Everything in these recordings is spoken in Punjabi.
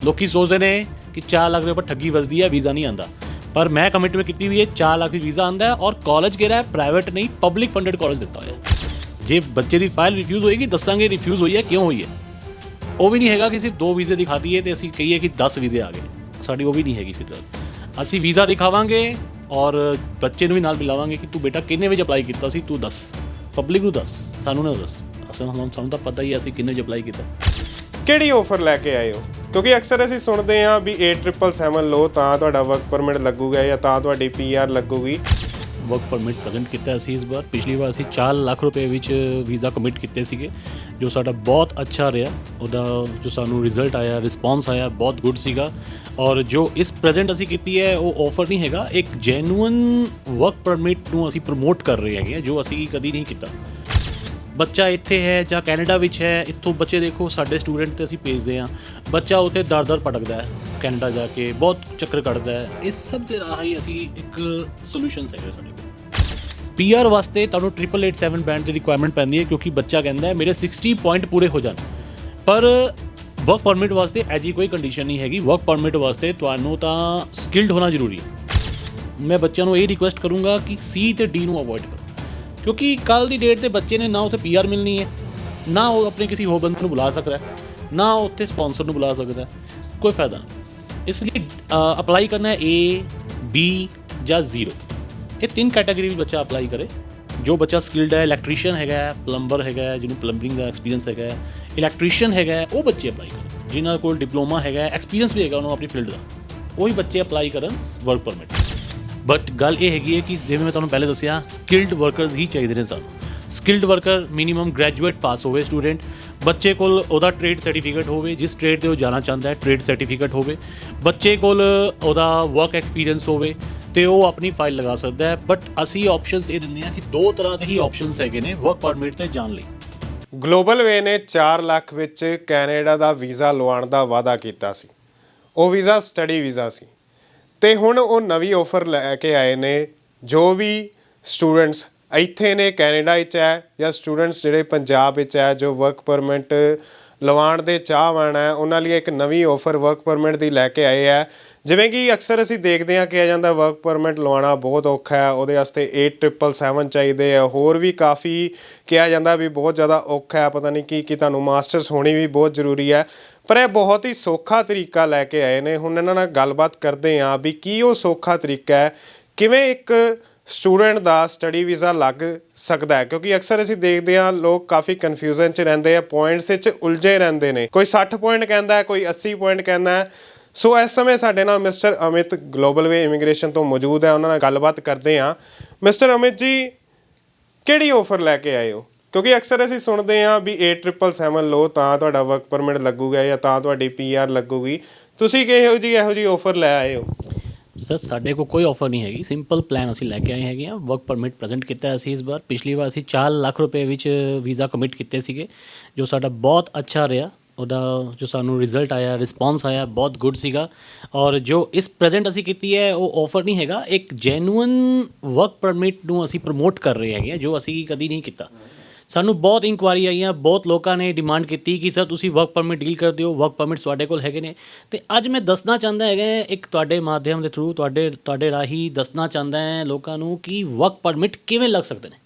ਲੋਕੀ ਸੋਚਦੇ ਨੇ ਕਿ 4 ਲੱਖ ਦੇ ਉੱਪਰ ਠੱਗੀ ਵੱਜਦੀ ਹੈ, ਵੀਜ਼ਾ ਨਹੀਂ ਆਉਂਦਾ। ਪਰ ਮੈਂ ਕਮਿਟਮੈਂਟ ਕੀਤੀ ਹੋਈ ਹੈ 4 ਲੱਖ ਦੀ ਵੀਜ਼ਾ ਆਉਂਦਾ ਹੈ ਔਰ ਕਾਲਜ ਕਿਹੜਾ ਹੈ, ਪ੍ਰਾਈਵੇਟ ਨਹੀਂ ਪਬਲਿਕ ਫੰਡਡ ਕਾਲਜ ਦਿੱਤਾ ਹੋਇਆ। ਜੇ ਬੱਚੇ ਦੀ ਫਾਈਲ ਰਿਫਿਊਜ਼ ਹੋਏਗੀ ਦੱਸਾਂਗੇ ਰਿਫਿਊਜ਼ ਹੋਈ ਹੈ ਕਿਉਂ ਹੋਈ ਹੈ। ਉਹ ਵੀ ਨਹੀਂ ਹੈਗਾ ਕਿ ਸਿਰਫ 2 ਵੀਜ਼ੇ ਦਿਖਾ ਦਈਏ ਤੇ ਅਸੀਂ ਕਹੀਏ ਕਿ 10 ਵੀਜ਼ੇ ਆ ਗਏ। ਸਾਡੀ ਉਹ ਵੀ ਨਹੀਂ ਹੈਗੀ ਫਿਤਰਤ। ਅਸੀਂ ਵੀਜ਼ਾ ਦਿਖਾਵਾਂਗੇ ਔਰ ਬੱਚੇ ਨੂੰ ਵੀ ਨਾਲ ਮਿਲਾਵਾਂਗੇ ਕਿ ਤੂੰ ਬੇਟਾ ਕਿੰਨੇ ਵਜੇ ਅਪਲਾਈ ਕੀਤਾ ਸੀ, ਤੂੰ ਦੱਸ, ਪਬਲਿਕ ਨੂੰ ਦੱਸ, ਸਾਨੂੰ ਨਾ ਦੱਸ। ਸਾਨੂੰ ਤਾਂ ਪਤਾ ਹੀ ਅਸੀਂ ਕਿੰਨੇ ਵਜੇ ਅਪਲਾਈ ਕੀਤਾ। ਕਿਹੜੀ ਆਫਰ ਲੈ ਕੇ ਆਏ ਹੋ? ਕਿਉਂਕਿ ਅਕਸਰ ਅਸੀਂ ਸੁਣਦੇ ਹਾਂ ਵੀ 8777 ਲਓ ਤਾਂ ਤੁਹਾਡਾ ਵਰਕ ਪਰਮਿਟ ਲੱਗੂਗਾ ਜਾਂ ਤਾਂ ਤੁਹਾਡੀ PR ਲੱਗੂਗੀ। ਵਰਕ ਪਰਮਿਟ ਪ੍ਰੈਜ਼ੈਂਟ ਕੀਤਾ ਸੀ ਇਸ ਵਾਰ। ਪਿਛਲੀ ਵਾਰ ਅਸੀਂ 4 ਲੱਖ ਰੁਪਏ ਵਿੱਚ ਵੀਜ਼ਾ ਕਮਿਟ ਕੀਤੇ ਸੀਗੇ, ਜੋ ਸਾਡਾ ਬਹੁਤ ਅੱਛਾ ਰਿਹਾ। ਉਹਦਾ ਜੋ ਸਾਨੂੰ ਰਿਜ਼ਲਟ ਆਇਆ, ਰਿਸਪੌਂਸ ਆਇਆ, ਬਹੁਤ ਗੁੱਡ ਸੀਗਾ। ਔਰ ਜੋ ਇਸ ਪ੍ਰੈਜ਼ੈਂਟ ਅਸੀਂ ਕੀਤੀ ਹੈ ਉਹ ਆਫਰ ਨਹੀਂ ਹੈਗਾ, ਇੱਕ ਜੈਨੂਅਨ ਵਰਕ ਪਰਮਿਟ ਨੂੰ ਅਸੀਂ ਪ੍ਰਮੋਟ ਕਰ ਰਹੇ ਹੈਗੇ ਜੋ ਅਸੀਂ ਕਦੀ ਨਹੀਂ ਕੀਤਾ। ਬੱਚਾ ਇੱਥੇ ਹੈ ਜਾਂ ਕੈਨੇਡਾ ਵਿੱਚ ਹੈ, ਇੱਥੋਂ ਬੱਚੇ ਦੇਖੋ ਸਾਡੇ ਸਟੂਡੈਂਟ ਤੇ ਅਸੀਂ ਭੇਜਦੇ ਹਾਂ, ਬੱਚਾ ਉੱਥੇ ਦਰ ਭਟਕਦਾ ਹੈ, ਕੈਨੇਡਾ ਜਾ ਕੇ ਬਹੁਤ ਚੱਕਰ ਕੱਢਦਾ ਹੈ। ਇਸ ਸਭ ਦੇ ਰਾਹ ਹੀ ਅਸੀਂ ਇੱਕ ਸੋਲੂਸ਼ਨਸ ਹੈਗੇ ਸਾਡੇ ਕੋਲ। PR ਵਾਸਤੇ ਤੁਹਾਨੂੰ 8887 ਬੈਂਡ ਦੀ ਰਿਕੁਆਇਰਮੈਂਟ ਪੈਂਦੀ ਹੈ ਕਿਉਂਕਿ ਬੱਚਾ ਕਹਿੰਦਾ ਹੈ ਮੇਰੇ 60 ਪੁਆਇੰਟ ਪੂਰੇ ਹੋ ਜਾਣ। ਪਰ ਵਰਕ ਪਰਮਿਟ ਵਾਸਤੇ ਐਜੀ ਕੋਈ ਕੰਡੀਸ਼ਨ ਨਹੀਂ ਹੈਗੀ। ਵਰਕ ਪਰਮਿਟ ਵਾਸਤੇ ਤੁਹਾਨੂੰ ਤਾਂ ਸਕਿਲਡ ਹੋਣਾ ਜ਼ਰੂਰੀ ਹੈ। ਮੈਂ ਬੱਚਿਆਂ ਨੂੰ ਇਹ ਰਿਕੁਐਸਟ ਕਰੂੰਗਾ ਕਿ C ਤੇ D ਨੂੰ ਅਵੋਇਡ ਕਰੋ, ਕਿਉਂਕਿ ਕੱਲ੍ਹ ਦੀ ਡੇਟ 'ਤੇ ਬੱਚੇ ਨੇ ਨਾ ਉੱਥੇ PR ਮਿਲਣੀ ਹੈ, ਨਾ ਉਹ ਆਪਣੇ ਕਿਸੇ ਹੋਰ ਬੰਦੇ ਨੂੰ ਬੁਲਾ ਸਕਦਾ, ਨਾ ਉੱਥੇ ਸਪਾਂਸਰ ਨੂੰ ਬੁਲਾ ਸਕਦਾ, ਕੋਈ ਫਾਇਦਾ ਨਹੀਂ। ਇਸ ਲਈ ਅਪਲਾਈ ਕਰਨਾ ਹੈ A, B ਜਾਂ 0। ਇਹ 3 ਕੈਟਾਗਰੀ ਵਿੱਚ ਬੱਚਾ ਅਪਲਾਈ ਕਰੇ। ਜੋ ਬੱਚਾ ਸਕਿਲਡ ਹੈ, ਇਲੈਕਟ੍ਰੀਸ਼ੀਅਨ ਹੈਗਾ, ਪਲੰਬਰ ਹੈਗਾ, ਜਿਹਨੂੰ ਪਲੰਬਰਿੰਗ ਦਾ ਐਕਸਪੀਰੀਅੰਸ ਹੈਗਾ, ਇਲੈਕਟ੍ਰੀਸ਼ੀਅਨ ਹੈਗਾ, ਉਹ ਬੱਚੇ ਅਪਲਾਈ ਕਰਨ। ਜਿਨ੍ਹਾਂ ਕੋਲ ਡਿਪਲੋਮਾ ਹੈਗਾ, ਐਕਸਪੀਰੀਅੰਸ ਵੀ ਹੈਗਾ ਉਹਨਾਂ ਆਪਣੀ ਫੀਲਡ ਦਾ, ਉਹੀ ਬੱਚੇ ਅਪਲਾਈ ਕਰਨ ਵਰਕ ਪਰਮਿਟ। ਬਟ ਗੱਲ ਇਹ ਹੈਗੀ ਹੈ ਕਿ ਜਿਵੇਂ ਮੈਂ ਤੁਹਾਨੂੰ ਪਹਿਲੇ ਦੱਸਿਆ, ਸਕਿਲਡ ਵਰਕਰਸ ਹੀ ਚਾਹੀਦੇ ਨੇ ਸਾਨੂੰ। ਸਕਿਲਡ ਵਰਕਰ ਮਿਨੀਮਮ ਗ੍ਰੈਜੂਏਟ ਪਾਸ ਹੋਵੇ ਸਟੂਡੈਂਟ, ਬੱਚੇ ਕੋਲ ਉਹਦਾ ਟ੍ਰੇਡ ਸਰਟੀਫਿਕੇਟ ਹੋਵੇ, ਜਿਸ ਟ੍ਰੇਡ 'ਤੇ ਉਹ ਜਾਣਾ ਚਾਹੁੰਦਾ ਹੈ ਟ੍ਰੇਡ ਸਰਟੀਫਿਕੇਟ ਹੋਵੇ, ਬੱਚੇ ਕੋਲ ਉਹਦਾ ਵਰਕ ਐਕਸਪੀਰੀਅੰਸ ਹੋਵੇ ਤੇ ਉਹ ਆਪਣੀ ਫਾਈਲ ਲਗਾ ਸਕਦਾ ਹੈ। ਬਟ ਅਸੀਂ ਆਪਸ਼ਨਸ ਇਹ ਦਿੰਦੇ ਹਾਂ ਕਿ 2 ਤਰ੍ਹਾਂ ਦੇ ਹੀ ਆਪਸ਼ਨਸ ਹੈਗੇ ਨੇ ਵਰਕ ਪਰਮਿਟ 'ਤੇ ਜਾਣ ਲਈ। ਗਲੋਬਲ ਵੇ ਨੇ 4 ਲੱਖ ਵਿੱਚ ਕੈਨੇਡਾ ਦਾ ਵੀਜ਼ਾ ਲਵਾਉਣ ਦਾ ਵਾਅਦਾ ਕੀਤਾ ਸੀ। ਉਹ ਵੀਜ਼ਾ ਸਟੱਡੀ ਵੀਜ਼ਾ ਸੀ ਤੇ ਹੁਣ ਉਹ ਨਵੀਂ ਆਫਰ ਲੈ ਕੇ ਆਏ ਨੇ। ਜੋ ਵੀ ਸਟੂਡੈਂਟਸ ਇੱਥੇ ਨੇ ਕੈਨੇਡਾ ਵਿੱਚ ਹੈ ਜਾਂ ਸਟੂਡੈਂਟਸ ਜਿਹੜੇ ਪੰਜਾਬ ਵਿੱਚ ਹੈ ਜੋ ਵਰਕ ਪਰਮਿਟ ਲਵਾਉਣ ਦੇ ਚਾਹਵਾਨ ਹੈ, ਉਹਨਾਂ ਲਈ ਇੱਕ ਨਵੀਂ ਆਫਰ ਵਰਕ ਪਰਮਿਟ ਦੀ ਲੈ ਕੇ ਆਏ ਹੈ। ਜਿਵੇਂ ਕਿ ਅਕਸਰ ਅਸੀਂ ਦੇਖਦੇ ਹਾਂ ਕਿਹਾ ਜਾਂਦਾ ਵਰਕ ਪਰਮਿਟ ਲਵਾਉਣਾ ਬਹੁਤ ਔਖਾ ਹੈ, ਉਹਦੇ ਵਾਸਤੇ 8777 ਚਾਹੀਦੇ ਆ, ਹੋਰ ਵੀ ਕਾਫੀ ਕਿਹਾ ਜਾਂਦਾ ਵੀ ਬਹੁਤ ਜ਼ਿਆਦਾ ਔਖਾ ਹੈ, ਪਤਾ ਨਹੀਂ ਕੀ ਤੁਹਾਨੂੰ ਮਾਸਟਰਸ ਹੋਣੀ ਵੀ ਬਹੁਤ ਜ਼ਰੂਰੀ ਹੈ। ਪਰ ਇਹ ਬਹੁਤ ਹੀ ਸੌਖਾ ਤਰੀਕਾ ਲੈ ਕੇ ਆਏ ਨੇ। ਹੁਣ ਇਹਨਾਂ ਨਾਲ ਗੱਲਬਾਤ ਕਰਦੇ ਹਾਂ ਵੀ ਕੀ ਉਹ ਸੌਖਾ ਤਰੀਕਾ ਹੈ, ਕਿਵੇਂ ਇੱਕ ਸਟੂਡੈਂਟ ਦਾ ਸਟੱਡੀ ਵੀਜ਼ਾ ਲੱਗ ਸਕਦਾ ਹੈ। ਕਿਉਂਕਿ ਅਕਸਰ ਅਸੀਂ ਦੇਖਦੇ ਹਾਂ ਲੋਕ ਕਾਫੀ ਕਨਫਿਊਜ਼ਨ 'ਚ ਰਹਿੰਦੇ ਆ, ਪੁਆਇੰਟਸ ਵਿੱਚ ਉਲਝੇ ਰਹਿੰਦੇ ਨੇ। ਕੋਈ 60 ਪੁਆਇੰਟ ਕਹਿੰਦਾ, ਕੋਈ 80 ਪੁਆਇੰਟ ਕਹਿੰਦਾ ਹੈ। ਸੋ ਇਸ ਸਮੇਂ ਸਾਡੇ ਨਾਲ ਮਿਸਟਰ ਅਮਿਤ ਗਲੋਬਲ ਵੇ ਇਮੀਗ੍ਰੇਸ਼ਨ ਤੋਂ ਮੌਜੂਦ ਹੈ, ਉਹਨਾਂ ਨਾਲ ਗੱਲਬਾਤ ਕਰਦੇ ਹਾਂ। ਮਿਸਟਰ ਅਮਿਤ ਜੀ, ਕਿਹੜੀ ਆਫਰ ਲੈ ਕੇ ਆਏ ਹੋ? ਕਿਉਂਕਿ ਅਕਸਰ ਅਸੀਂ ਸੁਣਦੇ ਹਾਂ ਵੀ 8777 ਲਓ ਤਾਂ ਤੁਹਾਡਾ ਵਰਕ ਪਰਮਿਟ ਲੱਗੂਗਾ ਜਾਂ ਤਾਂ ਤੁਹਾਡੀ PR ਲੱਗੂਗੀ। ਤੁਸੀਂ ਇਹੋ ਜਿਹੀ ਆਫਰ ਲੈ ਆਏ ਹੋ? ਸਰ ਸਾਡੇ ਕੋਲ ਕੋਈ ਆਫਰ ਨਹੀਂ ਹੈਗੀ, ਸਿੰਪਲ ਪਲਾਨ ਅਸੀਂ ਲੈ ਕੇ ਆਏ ਹੈਗੇ ਹਾਂ। ਵਰਕ ਪਰਮਿਟ ਪ੍ਰੈਜ਼ੈਂਟ ਕੀਤਾ ਅਸੀਂ ਇਸ ਵਾਰ। ਪਿਛਲੀ ਵਾਰ ਅਸੀਂ 4 ਲੱਖ ਰੁਪਏ ਵਿੱਚ ਵੀਜ਼ਾ ਕਮਿਟ ਕੀਤੇ ਸੀਗੇ, ਜੋ ਸਾਡਾ ਬਹੁਤ ਅੱਛਾ ਰਿਹਾ। ਉਹਦਾ ਜੋ ਸਾਨੂੰ ਰਿਜ਼ਲਟ ਆਇਆ, ਰਿਸਪੌਂਸ ਆਇਆ, ਬਹੁਤ ਗੁੱਡ ਸੀਗਾ। ਔਰ ਜੋ ਇਸ ਪ੍ਰੈਜ਼ੈਂਟ ਅਸੀਂ ਕੀਤੀ ਹੈ ਉਹ ਆਫਰ ਨਹੀਂ ਹੈਗਾ, ਇੱਕ ਜੈਨੂਅਨ ਵਰਕ ਪਰਮਿਟ ਨੂੰ ਅਸੀਂ ਪ੍ਰਮੋਟ ਕਰ ਰਹੇ ਹੈਗੇ ਜੋ ਅਸੀਂ ਕਦੀ ਨਹੀਂ ਕੀਤਾ। ਸਾਨੂੰ ਬਹੁਤ ਇਨਕੁਆਰੀ ਆਈਆਂ, ਬਹੁਤ ਲੋਕਾਂ ਨੇ ਡਿਮਾਂਡ ਕੀਤੀ ਕਿ ਸਰ ਤੁਸੀਂ ਵਰਕ ਪਰਮਿਟ ਡੀਲ ਕਰਦੇ ਹੋ, ਵਰਕ ਪਰਮਿਟ ਤੁਹਾਡੇ ਕੋਲ ਹੈਗੇ ਨੇ। ਅਤੇ ਅੱਜ ਮੈਂ ਦੱਸਣਾ ਚਾਹੁੰਦਾ ਹੈਗਾ ਇੱਕ ਤੁਹਾਡੇ ਮਾਧਿਅਮ ਦੇ ਥਰੂ, ਤੁਹਾਡੇ ਰਾਹੀਂ ਦੱਸਣਾ ਚਾਹੁੰਦਾ ਹੈ ਲੋਕਾਂ ਨੂੰ ਕਿ ਵਰਕ ਪਰਮਿਟ ਕਿਵੇਂ ਲੱਗ ਸਕਦੇ ਨੇ,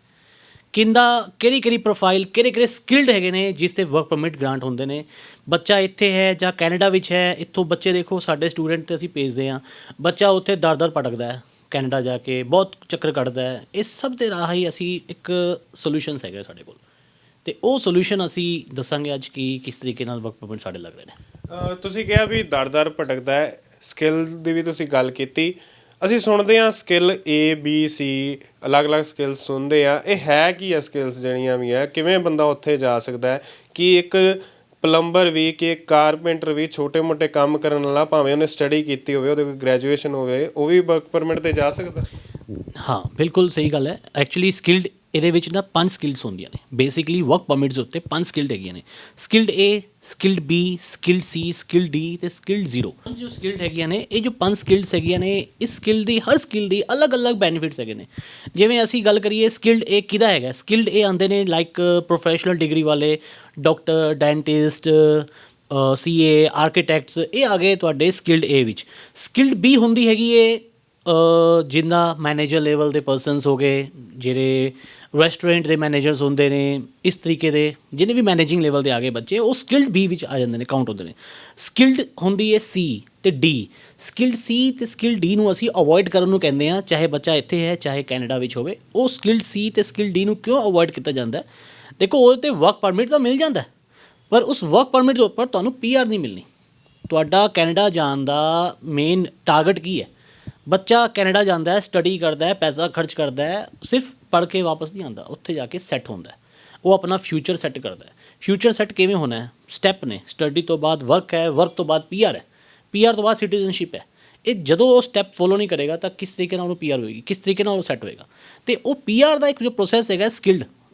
ਕਿਹੜੀ ਪ੍ਰੋਫਾਈਲ, ਕਿਹੜੇ ਸਕਿਲਡ ਹੈਗੇ ਨੇ ਜਿਸ 'ਤੇ ਵਰਕ ਪਰਮਿਟ ਗ੍ਰਾਂਟ ਹੁੰਦੇ ਨੇ। ਬੱਚਾ ਇੱਥੇ ਹੈ ਜਾਂ ਕੈਨੇਡਾ ਵਿੱਚ ਹੈ, ਇੱਥੋਂ ਬੱਚੇ ਦੇਖੋ ਸਾਡੇ ਸਟੂਡੈਂਟ 'ਤੇ ਅਸੀਂ ਭੇਜਦੇ ਹਾਂ, ਬੱਚਾ ਉੱਥੇ ਦਰ ਭਟਕਦਾ ਹੈ, ਕੈਨੇਡਾ ਜਾ ਕੇ ਬਹੁਤ ਚੱਕਰ ਕੱਢਦਾ ਹੈ। ਇਸ ਸਭ ਦੇ ਰਾਹ ਹੀ ਅਸੀਂ ਇੱਕ ਸੋਲਿਊਸ਼ਨਸ ਹੈਗੇ ਸਾਡੇ ਕੋਲ, ਅਤੇ ਉਹ ਸੋਲਿਊਸ਼ਨ ਅਸੀਂ ਦੱਸਾਂਗੇ ਅੱਜ ਕਿ ਕਿਸ ਤਰੀਕੇ ਨਾਲ ਵਰਕ ਪਰਮਿਟ ਸਾਡੇ ਲੱਗ ਰਹੇ ਨੇ। ਤੁਸੀਂ ਕਿਹਾ ਵੀ ਦਰ ਭਟਕਦਾ ਹੈ, ਸਕਿੱਲ ਦੀ ਵੀ ਤੁਸੀਂ ਗੱਲ ਕੀਤੀ। ਅਸੀਂ ਸੁਣਦੇ ਹਾਂ ਸਕਿੱਲ A, B, C ਅਲੱਗ-ਅਲੱਗ ਸਕਿੱਲਸ ਸੁਣਦੇ ਆ। ਇਹ ਹੈ ਕੀ ਆ ਸਕਿੱਲਸ ਜਿਹੜੀਆਂ ਵੀ ਹੈ, ਕਿਵੇਂ ਬੰਦਾ ਉੱਥੇ ਜਾ ਸਕਦਾ ਹੈ? ਕਿ ਇੱਕ ਪਲੰਬਰ ਵੀ, ਕਿ ਇੱਕ ਕਾਰਪੈਂਟਰ ਵੀ, ਛੋਟੇ ਮੋਟੇ ਕੰਮ ਕਰਨ ਵਾਲਾ, ਭਾਵੇਂ ਉਹਨੇ ਸਟੱਡੀ ਕੀਤੀ ਹੋਵੇ, ਉਹਦੇ ਕੋਲ ਗ੍ਰੈਜੂਏਸ਼ਨ ਹੋਵੇ, ਉਹ ਵੀ ਵਰਕ ਪਰਮਿਟ 'ਤੇ ਜਾ ਸਕਦਾ? ਹਾਂ ਬਿਲਕੁਲ ਸਹੀ ਗੱਲ ਹੈ। ਐਕਚੁਅਲੀ ਸਕਿਲਡ ਇਹਦੇ ਵਿੱਚ ਨਾ 5 ਸਕਿਲਸ ਹੁੰਦੀਆਂ ਨੇ। ਬੇਸਿਕਲੀ ਵਰਕ ਪਰਮਿਟਸ ਉੱਤੇ 5 ਸਕਿਲਡ ਹੈਗੀਆਂ ਨੇ। Skilled A, skilled B, skilled C, skilled D ਅਤੇ ਸਕਿਲਡ 0। ਜੋ ਸਕਿਲਡ ਹੈਗੀਆਂ ਨੇ, ਇਹ ਜੋ 5 ਸਕਿਲਡਸ ਹੈਗੀਆਂ ਨੇ, ਇਸ ਸਕਿਲ ਦੀ ਹਰ ਸਕਿਲ ਦੀ ਅਲੱਗ-ਅਲੱਗ ਬੈਨੀਫਿਟਸ ਹੈਗੇ ਨੇ। ਜਿਵੇਂ ਅਸੀਂ ਗੱਲ ਕਰੀਏ ਸਕਿਲਡ A ਕਿਹਦਾ ਹੈਗਾ, ਸਕਿਲਡ A ਆਉਂਦੇ ਨੇ ਲਾਈਕ ਪ੍ਰੋਫੈਸ਼ਨਲ ਡਿਗਰੀ ਵਾਲੇ, ਡਾਕਟਰ, ਡੈਂਟਿਸਟ, ਸੀਏ, ਆਰਕੀਟੈਕਟਸ, ਇਹ ਆ ਗਏ ਤੁਹਾਡੇ ਸਕਿਲਡ ਏ ਵਿੱਚ। ਸਕਿਲਡ ਬੀ ਹੁੰਦੀ ਹੈਗੀ ਏ ਜਿੱਦਾਂ ਮੈਨੇਜਰ ਲੈਵਲ ਦੇ ਪਰਸਨਸ ਹੋ ਗਏ, ਜਿਹੜੇ ਰੈਸਟੋਰੈਂਟ ਦੇ ਮੈਨੇਜਰਸ ਹੁੰਦੇ ਨੇ, ਇਸ ਤਰੀਕੇ ਦੇ ਜਿਹਨੇ ਵੀ ਮੈਨੇਜਿੰਗ ਲੈਵਲ ਦੇ ਆ ਗਏ ਬੱਚੇ, ਉਹ ਸਕਿਲਡ ਬੀ ਵਿੱਚ ਆ ਜਾਂਦੇ ਨੇ, ਕਾਊਂਟ ਹੁੰਦੇ ਨੇ। ਸਕਿਲਡ ਹੁੰਦੀ ਹੈ ਸੀ ਅਤੇ ਡੀ। ਸਕਿਲਡ ਸੀ ਅਤੇ ਸਕਿਲਡ ਡੀ ਨੂੰ ਅਸੀਂ ਅਵੋਇਡ ਕਰਨ ਨੂੰ ਕਹਿੰਦੇ ਹਾਂ, ਚਾਹੇ ਬੱਚਾ ਇੱਥੇ ਹੈ ਚਾਹੇ ਕੈਨੇਡਾ ਵਿੱਚ ਹੋਵੇ। ਉਹ ਸਕਿਲਡ ਸੀ ਅਤੇ ਸਕਿਲਡ ਡੀ ਨੂੰ ਕਿਉਂ ਅਵੋਇਡ ਕੀਤਾ ਜਾਂਦਾ? ਦੇਖੋ, ਉਹਦੇ 'ਤੇ ਵਰਕ ਪਰਮਿਟ ਤਾਂ ਮਿਲ ਜਾਂਦਾ, ਪਰ ਉਸ ਵਰਕ ਪਰਮਿਟ ਦੇ ਉੱਪਰ ਤੁਹਾਨੂੰ PR ਨਹੀਂ ਮਿਲਣੀ। ਤੁਹਾਡਾ ਕੈਨੇਡਾ ਜਾਣ ਦਾ ਮੇਨ ਟਾਰਗੇਟ ਕੀ ਹੈ? ਬੱਚਾ ਕੈਨੇਡਾ ਜਾਂਦਾ ਹੈ, ਸਟੱਡੀ ਕਰਦਾ ਹੈ, ਪੈਸਾ ਖਰਚ ਕਰਦਾ ਹੈ, ਸਿਰਫ ਪੜ੍ਹ ਕੇ ਵਾਪਸ ਨਹੀਂ ਆਉਂਦਾ, ਉੱਥੇ ਜਾ ਕੇ ਸੈੱਟ ਹੁੰਦਾ ਹੈ, ਉਹ ਆਪਣਾ ਫਿਊਚਰ ਸੈੱਟ ਕਰਦਾ ਹੈ। ਫਿਊਚਰ ਸੈੱਟ ਕਿਵੇਂ ਹੋਣਾ ਹੈ? ਸਟੈਪ ਨੇ, ਸਟੱਡੀ ਤੋਂ ਬਾਅਦ ਵਰਕ ਹੈ, ਵਰਕ ਤੋਂ ਬਾਅਦ PR ਹੈ, PR ਤੋਂ ਬਾਅਦ ਸਿਟੀਜ਼ਨਸ਼ਿਪ ਹੈ। ਇਹ ਜਦੋਂ ਉਹ ਸਟੈਪ ਫੋਲੋ ਨਹੀਂ ਕਰੇਗਾ ਤਾਂ ਕਿਸ ਤਰੀਕੇ ਨਾਲ ਉਹਨੂੰ PR ਹੋਏਗੀ, ਕਿਸ ਤਰੀਕੇ ਨਾਲ ਉਹ ਸੈੱਟ ਹੋਏਗਾ? ਅਤੇ ਉਹ PR ਦਾ ਇੱਕ ਜੋ ਪ੍ਰੋਸੈਸ ਹੈਗਾ,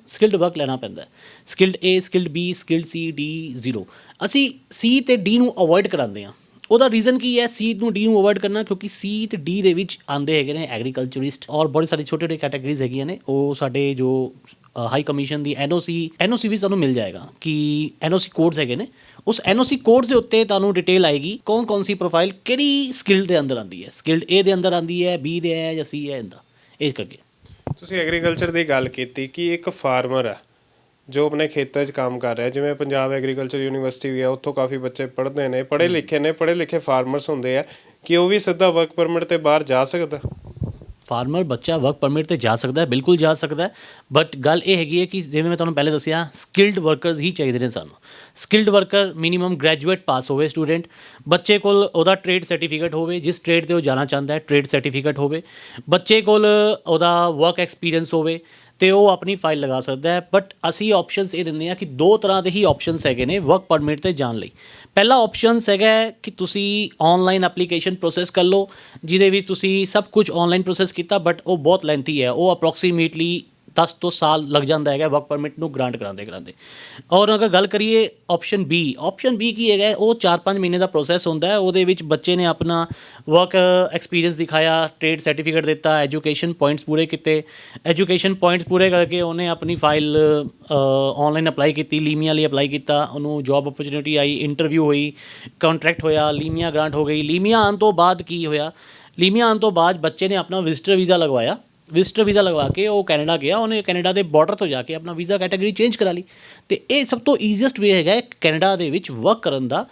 ਸਕਿਲਡ ਵਰਕ ਲੈਣਾ ਪੈਂਦਾ। ਸਕਿਲਡ ਏ, ਸਕਿਲਡ ਬੀ, ਸਕਿਲਡ ਸੀ, ਡੀ, 0। ਅਸੀਂ ਸੀ ਅਤੇ ਡੀ ਨੂੰ ਅਵੋਇਡ ਕਰਾਉਂਦੇ ਹਾਂ। ਉਹਦਾ ਰੀਜ਼ਨ ਕੀ ਹੈ ਸੀ ਨੂੰ ਡੀ ਨੂੰ ਅਵੋਇਡ ਕਰਨਾ? ਕਿਉਂਕਿ ਸੀ ਅਤੇ ਡੀ ਦੇ ਵਿੱਚ ਆਉਂਦੇ ਹੈਗੇ ਨੇ ਐਗਰੀਕਲਚਰਿਸਟ ਔਰ ਬੜੀ ਸਾਰੀ ਛੋਟੇ ਛੋਟੇ ਕੈਟਾਗਰੀਜ਼ ਹੈਗੀਆਂ ਨੇ। ਉਹ ਸਾਡੇ ਜੋ ਹਾਈ ਕਮਿਸ਼ਨ ਦੀ NOC ਵੀ ਤੁਹਾਨੂੰ ਮਿਲ ਜਾਏਗਾ ਕਿ NOC ਕੋਡਸ ਹੈਗੇ ਨੇ। ਉਸ NOC ਕੋਡਸ ਦੇ ਉੱਤੇ ਤੁਹਾਨੂੰ ਡਿਟੇਲ ਆਏਗੀ ਕੌਣ ਸੀ ਪ੍ਰੋਫਾਈਲ ਕਿਹੜੀ ਸਕਿੱਲ ਦੇ ਅੰਦਰ ਆਉਂਦੀ ਹੈ, ਸਕਿੱਲ ਏ ਦੇ ਅੰਦਰ ਆਉਂਦੀ ਹੈ, ਬੀ ਦੇ ਹੈ ਜਾਂ ਸੀ ਹੈ, ਇਹਦਾ ਇਸ ਕਰਕੇ। ਤੁਸੀਂ ਐਗਰੀਕਲਚਰ ਦੀ ਗੱਲ ਕੀਤੀ ਕਿ ਇੱਕ ਫਾਰਮਰ ਹੈ ਜੋ ਆਪਣੇ ਖੇਤਾਂ 'ਚ ਕੰਮ ਕਰ ਰਿਹਾ, ਜਿਵੇਂ ਪੰਜਾਬ ਐਗਰੀਕਲਚਰ ਯੂਨੀਵਰਸਿਟੀ ਵੀ ਹੈ, ਉੱਥੋਂ ਕਾਫੀ ਬੱਚੇ ਪੜ੍ਹਦੇ ਨੇ, ਪੜ੍ਹੇ ਲਿਖੇ ਫਾਰਮਰਸ ਹੁੰਦੇ ਆ, ਕਿ ਉਹ ਵੀ ਸਿੱਧਾ ਵਰਕ ਪਰਮਿਟ 'ਤੇ ਬਾਹਰ ਜਾ ਸਕਦਾ? ਫਾਰਮਰ ਬੱਚਾ ਵਰਕ ਪਰਮਿਟ 'ਤੇ ਜਾ ਸਕਦਾ ਹੈ, ਬਿਲਕੁਲ ਜਾ ਸਕਦਾ ਹੈ। ਬਟ ਗੱਲ ਇਹ ਹੈਗੀ ਹੈ ਕਿ ਜਿਵੇਂ ਮੈਂ ਤੁਹਾਨੂੰ ਪਹਿਲੇ ਦੱਸਿਆ, ਸਕਿਲਡ ਵਰਕਰਸ ਹੀ ਚਾਹੀਦੇ ਨੇ ਸਾਨੂੰ। ਸਕਿਲਡ ਵਰਕਰ ਮਿਨੀਮਮ ਗ੍ਰੈਜੂਏਟ ਪਾਸ ਹੋਵੇ ਸਟੂਡੈਂਟ, ਬੱਚੇ ਕੋਲ ਉਹਦਾ ਟ੍ਰੇਡ ਸਰਟੀਫਿਕੇਟ ਹੋਵੇ, ਜਿਸ ਟ੍ਰੇਡ 'ਤੇ ਉਹ ਜਾਣਾ ਚਾਹੁੰਦਾ ਹੈ ਟ੍ਰੇਡ ਸਰਟੀਫਿਕੇਟ ਹੋਵੇ, ਬੱਚੇ ਕੋਲ ਉਹਦਾ ਵਰਕ ਐਕਸਪੀਰੀਅੰਸ ਹੋਵੇ ਅਤੇ ਉਹ ਆਪਣੀ ਫਾਈਲ ਲਗਾ ਸਕਦਾ ਹੈ। ਬਟ ਅਸੀਂ ਆਪਸ਼ਨਸ ਇਹ ਦਿੰਦੇ ਹਾਂ ਕਿ 2 ਤਰ੍ਹਾਂ ਦੇ ਹੀ ਆਪਸ਼ਨਸ ਹੈਗੇ ਨੇ ਵਰਕ ਪਰਮਿਟ 'ਤੇ ਜਾਣ ਲਈ। ਪਹਿਲਾ ਆਪਸ਼ਨਸ ਹੈਗਾ ਕਿ ਤੁਸੀਂ ਔਨਲਾਈਨ ਐਪਲੀਕੇਸ਼ਨ ਪ੍ਰੋਸੈਸ ਕਰ ਲਓ, ਜਿਹਦੇ ਵਿੱਚ ਤੁਸੀਂ ਸਭ ਕੁਝ ਔਨਲਾਈਨ ਪ੍ਰੋਸੈਸ ਕੀਤਾ, ਬਟ ਉਹ ਬਹੁਤ ਲੈਂਥੀ ਹੈ, ਉਹ ਅਪਰੋਕਸੀਮੇਟਲੀ 10 ਤੋਂ ਸਾਲ ਲੱਗ ਜਾਂਦਾ ਹੈਗਾ ਵਰਕ ਪਰਮਿਟ ਨੂੰ ਗ੍ਰਾਂਟ ਕਰਾਉਂਦੇ। ਔਰ ਅਗਰ ਗੱਲ ਕਰੀਏ ਆਪਸ਼ਨ ਬੀ ਕੀ ਹੈਗਾ, ਉਹ 4-5 ਮਹੀਨੇ ਦਾ ਪ੍ਰੋਸੈਸ ਹੁੰਦਾ ਹੈ। ਉਹਦੇ ਵਿੱਚ ਬੱਚੇ ਨੇ ਆਪਣਾ ਵਰਕ ਐਕਸਪੀਰੀਅੰਸ ਦਿਖਾਇਆ, ਟ੍ਰੇਡ ਸਰਟੀਫਿਕੇਟ ਦਿੱਤਾ, ਐਜੂਕੇਸ਼ਨ ਪੁਆਇੰਟਸ ਪੂਰੇ ਕੀਤੇ, ਐਜੂਕੇਸ਼ਨ ਪੁਆਇੰਟਸ ਪੂਰੇ ਕਰਕੇ ਉਹਨੇ ਆਪਣੀ ਫਾਈਲ ਔਨਲਾਈਨ ਅਪਲਾਈ ਕੀਤੀ, ਲੀਮੀਆ ਲਈ ਅਪਲਾਈ ਕੀਤਾ, ਉਹਨੂੰ ਜੋਬ ਅਪਰਚੁਨਿਟੀ ਆਈ, ਇੰਟਰਵਿਊ ਹੋਈ, ਕੰਟਰੈਕਟ ਹੋਇਆ, ਲੀਮੀਆ ਗ੍ਰਾਂਟ ਹੋ ਗਈ। ਲੀਮੀਆ ਆਉਣ ਤੋਂ ਬਾਅਦ ਕੀ ਹੋਇਆ? ਲੀਮੀਆ ਆਉਣ ਤੋਂ ਬਾਅਦ ਬੱਚੇ ਨੇ ਆਪਣਾ ਵਿਜ਼ਟਰ ਵੀਜ਼ਾ ਲਗਵਾਇਆ, ਵਿਜ਼ਟਰ ਵੀਜ਼ਾ ਲਗਵਾ ਕੇ ਉਹ ਕੈਨੇਡਾ ਗਿਆ, ਉਹਨੇ ਕੈਨੇਡਾ ਦੇ ਬਾਰਡਰ ਤੋਂ ਜਾ ਕੇ ਆਪਣਾ ਵੀਜ਼ਾ ਕੈਟਾਗਰੀ ਚੇਂਜ ਕਰਾ ਲਈ। ਅਤੇ ਇਹ ਸਭ ਤੋਂ ਈਜ਼ੀਐਸਟ ਵੇ ਹੈਗਾ ਕੈਨੇਡਾ ਦੇ ਵਿੱਚ ਵਰਕ ਕਰਨ ਦਾ।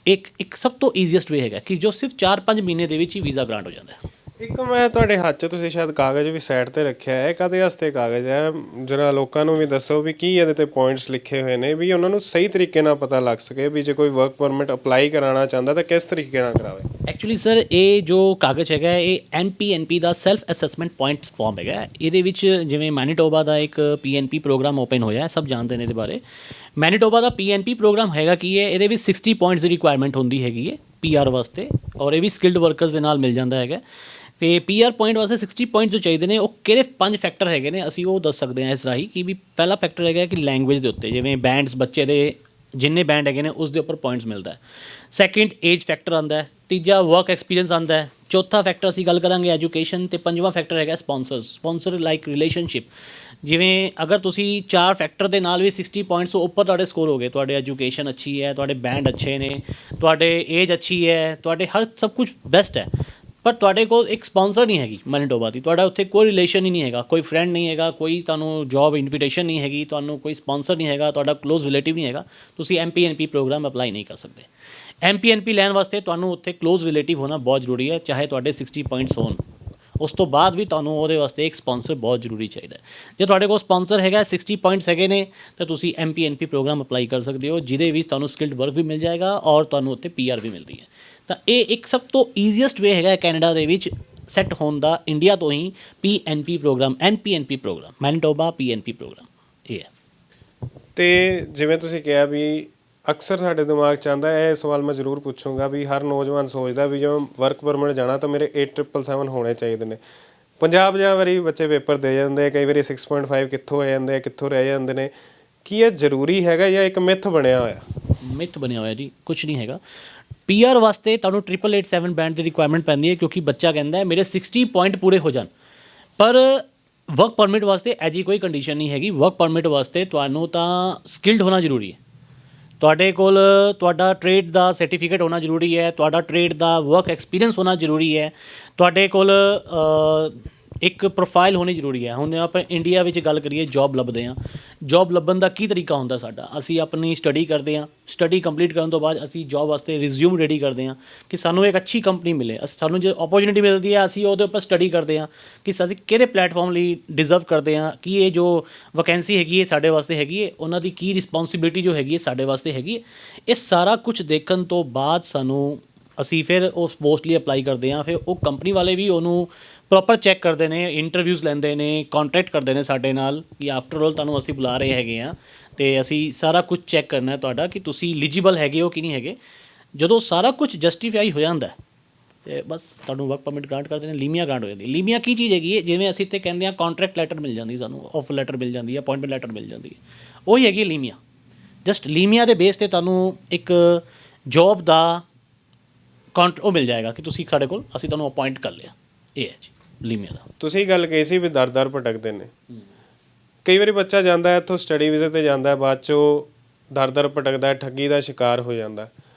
ਇੱਕ ਸਭ ਤੋਂ ਈਜ਼ੀਐਸਟ ਵੇ ਹੈਗਾ ਕਿ ਜੋ ਸਿਰਫ 4-5 ਮਹੀਨੇ ਦੇ ਵਿੱਚ ਹੀ ਵੀਜ਼ਾ ਗ੍ਰਾਂਟ ਹੋ ਜਾਂਦਾ ਹੈ। ਇੱਕ ਮੈਂ ਤੁਹਾਡੇ ਹੱਥ 'ਚ ਤੁਸੀਂ ਸ਼ਾਇਦ ਕਾਗਜ਼ ਵੀ ਸਾਈਡ 'ਤੇ ਰੱਖਿਆ ਹੈ, ਕਾਹਦੇ ਵਾਸਤੇ ਕਾਗਜ਼ ਹੈ? ਜਰਾ ਲੋਕਾਂ ਨੂੰ ਵੀ ਦੱਸੋ ਵੀ ਕੀ ਇਹਦੇ 'ਤੇ ਪੁਆਇੰਟਸ ਲਿਖੇ ਹੋਏ ਨੇ, ਵੀ ਉਹਨਾਂ ਨੂੰ ਸਹੀ ਤਰੀਕੇ ਨਾਲ ਪਤਾ ਲੱਗ ਸਕੇ ਵੀ ਜੇ ਕੋਈ ਵਰਕ ਪਰਮਿਟ ਅਪਲਾਈ ਕਰਾਉਣਾ ਚਾਹੁੰਦਾ ਤਾਂ ਕਿਸ ਤਰੀਕੇ ਨਾਲ ਕਰਾਵੇ। ਐਕਚੁਅਲੀ ਸਰ, ਇਹ ਜੋ ਕਾਗਜ਼ ਹੈਗਾ ਇਹ NPNP ਦਾ ਸੈਲਫ ਅਸੈਸਮੈਂਟ ਪੁਆਇੰਟਸ ਫਾਰਮ ਹੈਗਾ। ਇਹਦੇ ਵਿੱਚ ਜਿਵੇਂ ਮੈਨੀਟੋਬਾ ਦਾ ਇੱਕ PNP ਪ੍ਰੋਗਰਾਮ ਓਪਨ ਹੋਇਆ, ਸਭ ਜਾਣਦੇ ਨੇ ਇਹਦੇ ਬਾਰੇ। ਮੈਨੀਟੋਬਾ ਦਾ PNP ਪ੍ਰੋਗਰਾਮ ਹੈਗਾ ਕੀ ਹੈ, ਇਹਦੇ ਵਿੱਚ 60 ਪੁਆਇੰਟਸ ਦੀ ਰਿਕੁਆਇਰਮੈਂਟ ਹੁੰਦੀ ਹੈਗੀ ਹੈ PR ਵਾਸਤੇ, ਔਰ ਇਹ ਵੀ ਸਕਿਲਡ ਵਰਕਰਸ ਦੇ ਨਾਲ ਮਿਲ ਜਾਂਦਾ ਹੈਗਾ। ਅਤੇ PR ਪੁਆਇੰਟ ਵਾਸਤੇ 60 ਪੁਆਇੰਟ ਜੋ ਚਾਹੀਦੇ ਨੇ, ਉਹ ਕਿਹੜੇ 5 ਫੈਕਟਰ ਹੈਗੇ ਨੇ ਅਸੀਂ ਉਹ ਦੱਸ ਸਕਦੇ ਹਾਂ ਇਸ ਰਾਹੀਂ ਕਿ ਵੀ ਪਹਿਲਾ ਫੈਕਟਰ ਹੈਗਾ ਕਿ ਲੈਂਗੁਏਜ ਦੇ ਉੱਤੇ, ਜਿਵੇਂ ਬੈਂਡਸ ਬੱਚੇ ਦੇ ਜਿੰਨੇ ਬੈਂਡ ਹੈਗੇ ਨੇ ਉਸ ਦੇ ਉੱਪਰ ਪੁਆਇੰਟਸ ਮਿਲਦਾ ਹੈ। ਸੈਕਿੰਡ ਏਜ ਫੈਕਟਰ ਆਉਂਦਾ ਹੈ। ਤੀਜਾ ਵਰਕ ਐਕਸਪੀਰੀਅੰਸ ਆਉਂਦਾ ਹੈ। ਚੌਥਾ ਫੈਕਟਰ ਅਸੀਂ ਗੱਲ ਕਰਾਂਗੇ ਐਜੂਕੇਸ਼ਨ। ਅਤੇ ਪੰਜਵਾਂ ਫੈਕਟਰ ਹੈਗਾ ਸਪੋਂਸਰ ਲਾਈਕ ਰਿਲੇਸ਼ਨਸ਼ਿਪ। ਜਿਵੇਂ ਅਗਰ ਤੁਸੀਂ 4 ਫੈਕਟਰ ਦੇ ਨਾਲ ਵੀ 60 ਪੁਆਇੰਟਸ ਤੋਂ ਉੱਪਰ ਤੁਹਾਡੇ ਸਕੋਰ ਹੋ ਗਏ, ਤੁਹਾਡੇ ਐਜੂਕੇਸ਼ਨ ਅੱਛੀ ਹੈ, ਤੁਹਾਡੇ ਬੈਂਡ ਅੱਛੇ ਨੇ, ਤੁਹਾਡੇ ਏਜ ਅੱਛੀ ਹੈ, ਤੁਹਾਡੇ ਹਰ ਸਭ ਕੁਝ ਬੈਸਟ ਹੈ, ਪਰ ਤੁਹਾਡੇ ਕੋਲ ਇੱਕ ਸਪੋਂਸਰ ਨਹੀਂ ਹੈਗੀ ਮੈਨੀਟੋਬਾ ਦੀ, ਤੁਹਾਡਾ ਉੱਥੇ ਕੋਈ ਰਿਲੇਸ਼ਨ ਹੀ ਨਹੀਂ ਹੈਗਾ, ਕੋਈ ਫਰੈਂਡ ਨਹੀਂ ਹੈਗਾ, ਕੋਈ ਤੁਹਾਨੂੰ ਜੋਬ ਇਨਵੀਟੇਸ਼ਨ ਨਹੀਂ ਹੈਗੀ, ਤੁਹਾਨੂੰ ਕੋਈ ਸਪੋਂਸਰ ਨਹੀਂ ਹੈਗਾ, ਤੁਹਾਡਾ ਕਲੋਜ਼ ਰਿਲੇਟਿਵ ਨਹੀਂ ਹੈਗਾ, ਤੁਸੀਂ MPNP ਪ੍ਰੋਗਰਾਮ ਅਪਲਾਈ ਨਹੀਂ ਕਰ ਸਕਦੇ। MPNP ਲੈਣ ਵਾਸਤੇ ਤੁਹਾਨੂੰ ਉੱਥੇ ਕਲੋਜ਼ ਰਿਲੇਟਿਵ ਹੋਣਾ ਬਹੁਤ ਜ਼ਰੂਰੀ ਹੈ, ਚਾਹੇ ਤੁਹਾਡੇ 60 ਪੁਆਇੰਟਸ ਹੋਣ। ਉਸ ਤੋਂ ਬਾਅਦ ਵੀ ਤੁਹਾਨੂੰ ਉਹਦੇ ਵਾਸਤੇ ਇੱਕ ਸਪੋਂਸਰ ਬਹੁਤ ਜ਼ਰੂਰੀ ਚਾਹੀਦਾ ਹੈ। ਜੇ ਤੁਹਾਡੇ ਕੋਲ ਸਪੋਂਸਰ ਹੈਗਾ, 60 ਪੁਆਇੰਟਸ ਹੈਗੇ ਨੇ, ਤਾਂ ਤੁਸੀਂ MPNP ਪ੍ਰੋਗਰਾਮ ਅਪਲਾਈ ਕਰ ਸਕਦੇ ਹੋ, ਜਿਹਦੇ ਵਿੱਚ ਤੁਹਾਨੂੰ ਸਕਿਲਡ ਵਰਕ ਵੀ ਮਿਲ ਜਾਏਗਾ ਔਰ ਤੁਹਾਨੂੰ ਉੱਥੇ PR ਵੀ ਮਿਲਦੀ ਹੈ। ਤਾਂ ਇਹ ਇੱਕ ਸਭ ਤੋਂ ਈਜ਼ੀਐਸਟ ਵੇ ਹੈਗਾ ਕੈਨੇਡਾ ਦੇ ਵਿੱਚ ਸੈੱਟ ਹੋਣ ਦਾ, ਇੰਡੀਆ ਤੋਂ ਹੀ NPNP programme Manitoba PNP programme ਇਹ ਹੈ। ਅਤੇ ਜਿਵੇਂ ਤੁਸੀਂ ਕਿਹਾ ਵੀ ਅਕਸਰ ਸਾਡੇ ਦਿਮਾਗ 'ਚ ਆਉਂਦਾ, ਇਹ ਸਵਾਲ ਮੈਂ ਜ਼ਰੂਰ ਪੁੱਛੂੰਗਾ ਵੀ ਹਰ ਨੌਜਵਾਨ ਸੋਚਦਾ ਵੀ ਜਦੋਂ ਵਰਕ ਪਰਮਿਟ ਜਾਣਾ ਤਾਂ ਮੇਰੇ 8777 ਹੋਣੇ ਚਾਹੀਦੇ ਨੇ। 50 ਵਾਰੀ ਬੱਚੇ ਪੇਪਰ ਦੇ ਜਾਂਦੇ, ਕਈ ਵਾਰੀ 6.5 ਕਿੱਥੋਂ ਆ ਜਾਂਦੇ ਆ, ਕਿੱਥੋਂ ਰਹਿ ਜਾਂਦੇ ਨੇ। ਕੀ ਇਹ ਜ਼ਰੂਰੀ ਹੈਗਾ ਜਾਂ ਇੱਕ ਮਿੱਥ ਬਣਿਆ ਹੋਇਆ? ਮਿੱਥ ਬਣਿਆ ਹੋਇਆ ਜੀ, ਕੁਛ ਨਹੀਂ ਹੈਗਾ। PR ਵਾਸਤੇ ਤੁਹਾਨੂੰ 887 ਬੈਂਡ ਦੀ ਰਿਕੁਆਇਰਮੈਂਟ ਪੈਂਦੀ ਹੈ, ਕਿਉਂਕਿ ਬੱਚਾ ਕਹਿੰਦਾ ਹੈ ਮੇਰੇ 60 ਪੁਆਇੰਟ ਪੂਰੇ ਹੋ ਜਾਣ। ਪਰ ਵਰਕ ਪਰਮਿਟ ਵਾਸਤੇ ਐਜੀ ਕੋਈ ਕੰਡੀਸ਼ਨ ਨਹੀਂ ਹੈਗੀ। ਵਰਕ ਪਰਮਿਟ ਵਾਸਤੇ ਤੁਹਾਨੂੰ ਤਾਂ ਸਕਿਲਡ ਹੋਣਾ ਜ਼ਰੂਰੀ ਹੈ। ਤੁਹਾਡੇ ਕੋਲ ਤੁਹਾਡਾ ਟ੍ਰੇਡ ਦਾ ਸਰਟੀਫਿਕੇਟ ਹੋਣਾ ਜ਼ਰੂਰੀ ਹੈ, ਤੁਹਾਡਾ ਟ੍ਰੇਡ ਦਾ ਵਰਕ ਐਕਸਪੀਰੀਅੰਸ ਹੋਣਾ ਜ਼ਰੂਰੀ ਹੈ, ਤੁਹਾਡੇ ਕੋਲ ਇੱਕ ਪ੍ਰੋਫਾਈਲ ਹੋਣੀ ਜ਼ਰੂਰੀ ਹੈ। ਹੁਣ ਆਪਾਂ ਇੰਡੀਆ ਵਿੱਚ ਗੱਲ ਕਰੀਏ, ਜੌਬ ਲੱਭਦੇ ਹਾਂ, ਜੌਬ ਲੱਭਣ ਦਾ ਕੀ ਤਰੀਕਾ ਹੁੰਦਾ ਸਾਡਾ? ਅਸੀਂ ਆਪਣੀ ਸਟੱਡੀ ਕਰਦੇ ਹਾਂ, ਸਟੱਡੀ ਕੰਪਲੀਟ ਕਰਨ ਤੋਂ ਬਾਅਦ ਅਸੀਂ ਜੌਬ ਵਾਸਤੇ ਰਿਜ਼ਿਊਮ ਰੈਡੀ ਕਰਦੇ ਹਾਂ ਕਿ ਸਾਨੂੰ ਇੱਕ ਅੱਛੀ ਕੰਪਨੀ ਮਿਲੇ, ਸਾਨੂੰ ਜੇ ਓਪਰਚੁਨਿਟੀ ਮਿਲਦੀ ਹੈ ਅਸੀਂ ਉਹਦੇ ਉੱਪਰ ਸਟੱਡੀ ਕਰਦੇ ਹਾਂ ਕਿ ਅਸੀਂ ਕਿਹੜੇ ਪਲੇਟਫਾਰਮ ਲਈ ਡਿਜ਼ਰਵ ਕਰਦੇ ਹਾਂ, ਕਿ ਇਹ ਜੋ ਵੈਕੈਂਸੀ ਹੈਗੀ ਹੈ ਸਾਡੇ ਵਾਸਤੇ ਹੈਗੀ ਹੈ, ਉਹਨਾਂ ਦੀ ਕੀ ਰਿਸਪੌਂਸਿਬਿਲਿਟੀ ਜੋ ਹੈਗੀ ਹੈ ਸਾਡੇ ਵਾਸਤੇ ਹੈਗੀ ਹੈ। ਇਹ ਸਾਰਾ ਕੁਝ ਦੇਖਣ ਤੋਂ ਬਾਅਦ ਅਸੀਂ ਫਿਰ ਉਸ ਪੋਸਟ ਲਈ ਅਪਲਾਈ ਕਰਦੇ ਹਾਂ। ਫਿਰ ਉਹ ਕੰਪਨੀ ਵਾਲੇ ਵੀ ਉਹਨੂੰ ਪ੍ਰੋਪਰ ਚੈੱਕ ਕਰਦੇ ਨੇ, ਇੰਟਰਵਿਊਜ਼ ਲੈਂਦੇ ਨੇ, ਕੰਟੈਕਟ ਕਰਦੇ ਨੇ ਸਾਡੇ ਨਾਲ ਕਿ ਆਫਟਰ ਆਲ ਤੁਹਾਨੂੰ ਅਸੀਂ ਬੁਲਾ ਰਹੇ ਹੈਗੇ ਹਾਂ ਅਤੇ ਅਸੀਂ ਸਾਰਾ ਕੁਝ ਚੈੱਕ ਕਰਨਾ ਤੁਹਾਡਾ ਕਿ ਤੁਸੀਂ ਐਲੀਜੀਬਲ ਹੈਗੇ ਹੋ ਕਿ ਨਹੀਂ ਹੈਗੇ। ਜਦੋਂ ਸਾਰਾ ਕੁਝ ਜਸਟੀਫਾਈ ਹੋ ਜਾਂਦਾ ਅਤੇ ਬਸ ਤੁਹਾਨੂੰ ਵਰਕ ਪਰਮਿਟ ਗ੍ਰਾਂਟ ਕਰਦੇ ਨੇ, ਲੀਮੀਆ ਗ੍ਰਾਂਟ ਹੋ ਜਾਂਦੀ। ਲੀਮੀਆ ਕੀ ਚੀਜ਼ ਹੈਗੀ ਹੈ? ਜਿਵੇਂ ਅਸੀਂ ਇੱਥੇ ਕਹਿੰਦੇ ਹਾਂ ਕੰਟਰੈਕਟ ਲੈਟਰ ਮਿਲ ਜਾਂਦੀ, ਸਾਨੂੰ ਆਫਰ ਲੈਟਰ ਮਿਲ ਜਾਂਦੀ ਹੈ, ਅਪਾਇੰਟਮੈਂਟ ਲੈਟਰ ਮਿਲ ਜਾਂਦੀ ਹੈ, ਉਹੀ ਹੈਗੀ ਲੀਮੀਆ। ਜਸਟ ਲੀਮੀਆ ਦੇ ਬੇਸ 'ਤੇ ਤੁਹਾਨੂੰ ਇੱਕ ਜੋਬ ਦਾ ਉਹ ਮਿਲ ਜਾਏਗਾ ਕਿ ਤੁਸੀਂ ਸਾਡੇ ਕੋਲ ਅਸੀਂ ਤੁਹਾਨੂੰ ਅਪਾਇੰਟ ਕਰ ਲਿਆ। ਇਹ ਹੈ ਜੀ ਲੀਮੀਆ ਦਾ। ਤੁਸੀਂ ਗੱਲ ਕਹੀ ਸੀ ਵੀ ਦਰ ਭਟਕਦੇ ਨੇ, ਕਈ ਵਾਰੀ ਬੱਚਾ ਜਾਂਦਾ ਹੈ ਇੱਥੋਂ ਸਟੱਡੀ ਵੀਜ਼ੇ 'ਤੇ ਜਾਂਦਾ ਹੈ, ਬਾਅਦ 'ਚ ਉਹ ਦਰ ਭਟਕਦਾ, ਠੱਗੀ ਦਾ ਸ਼ਿਕਾਰ ਹੋ ਜਾਂਦਾ।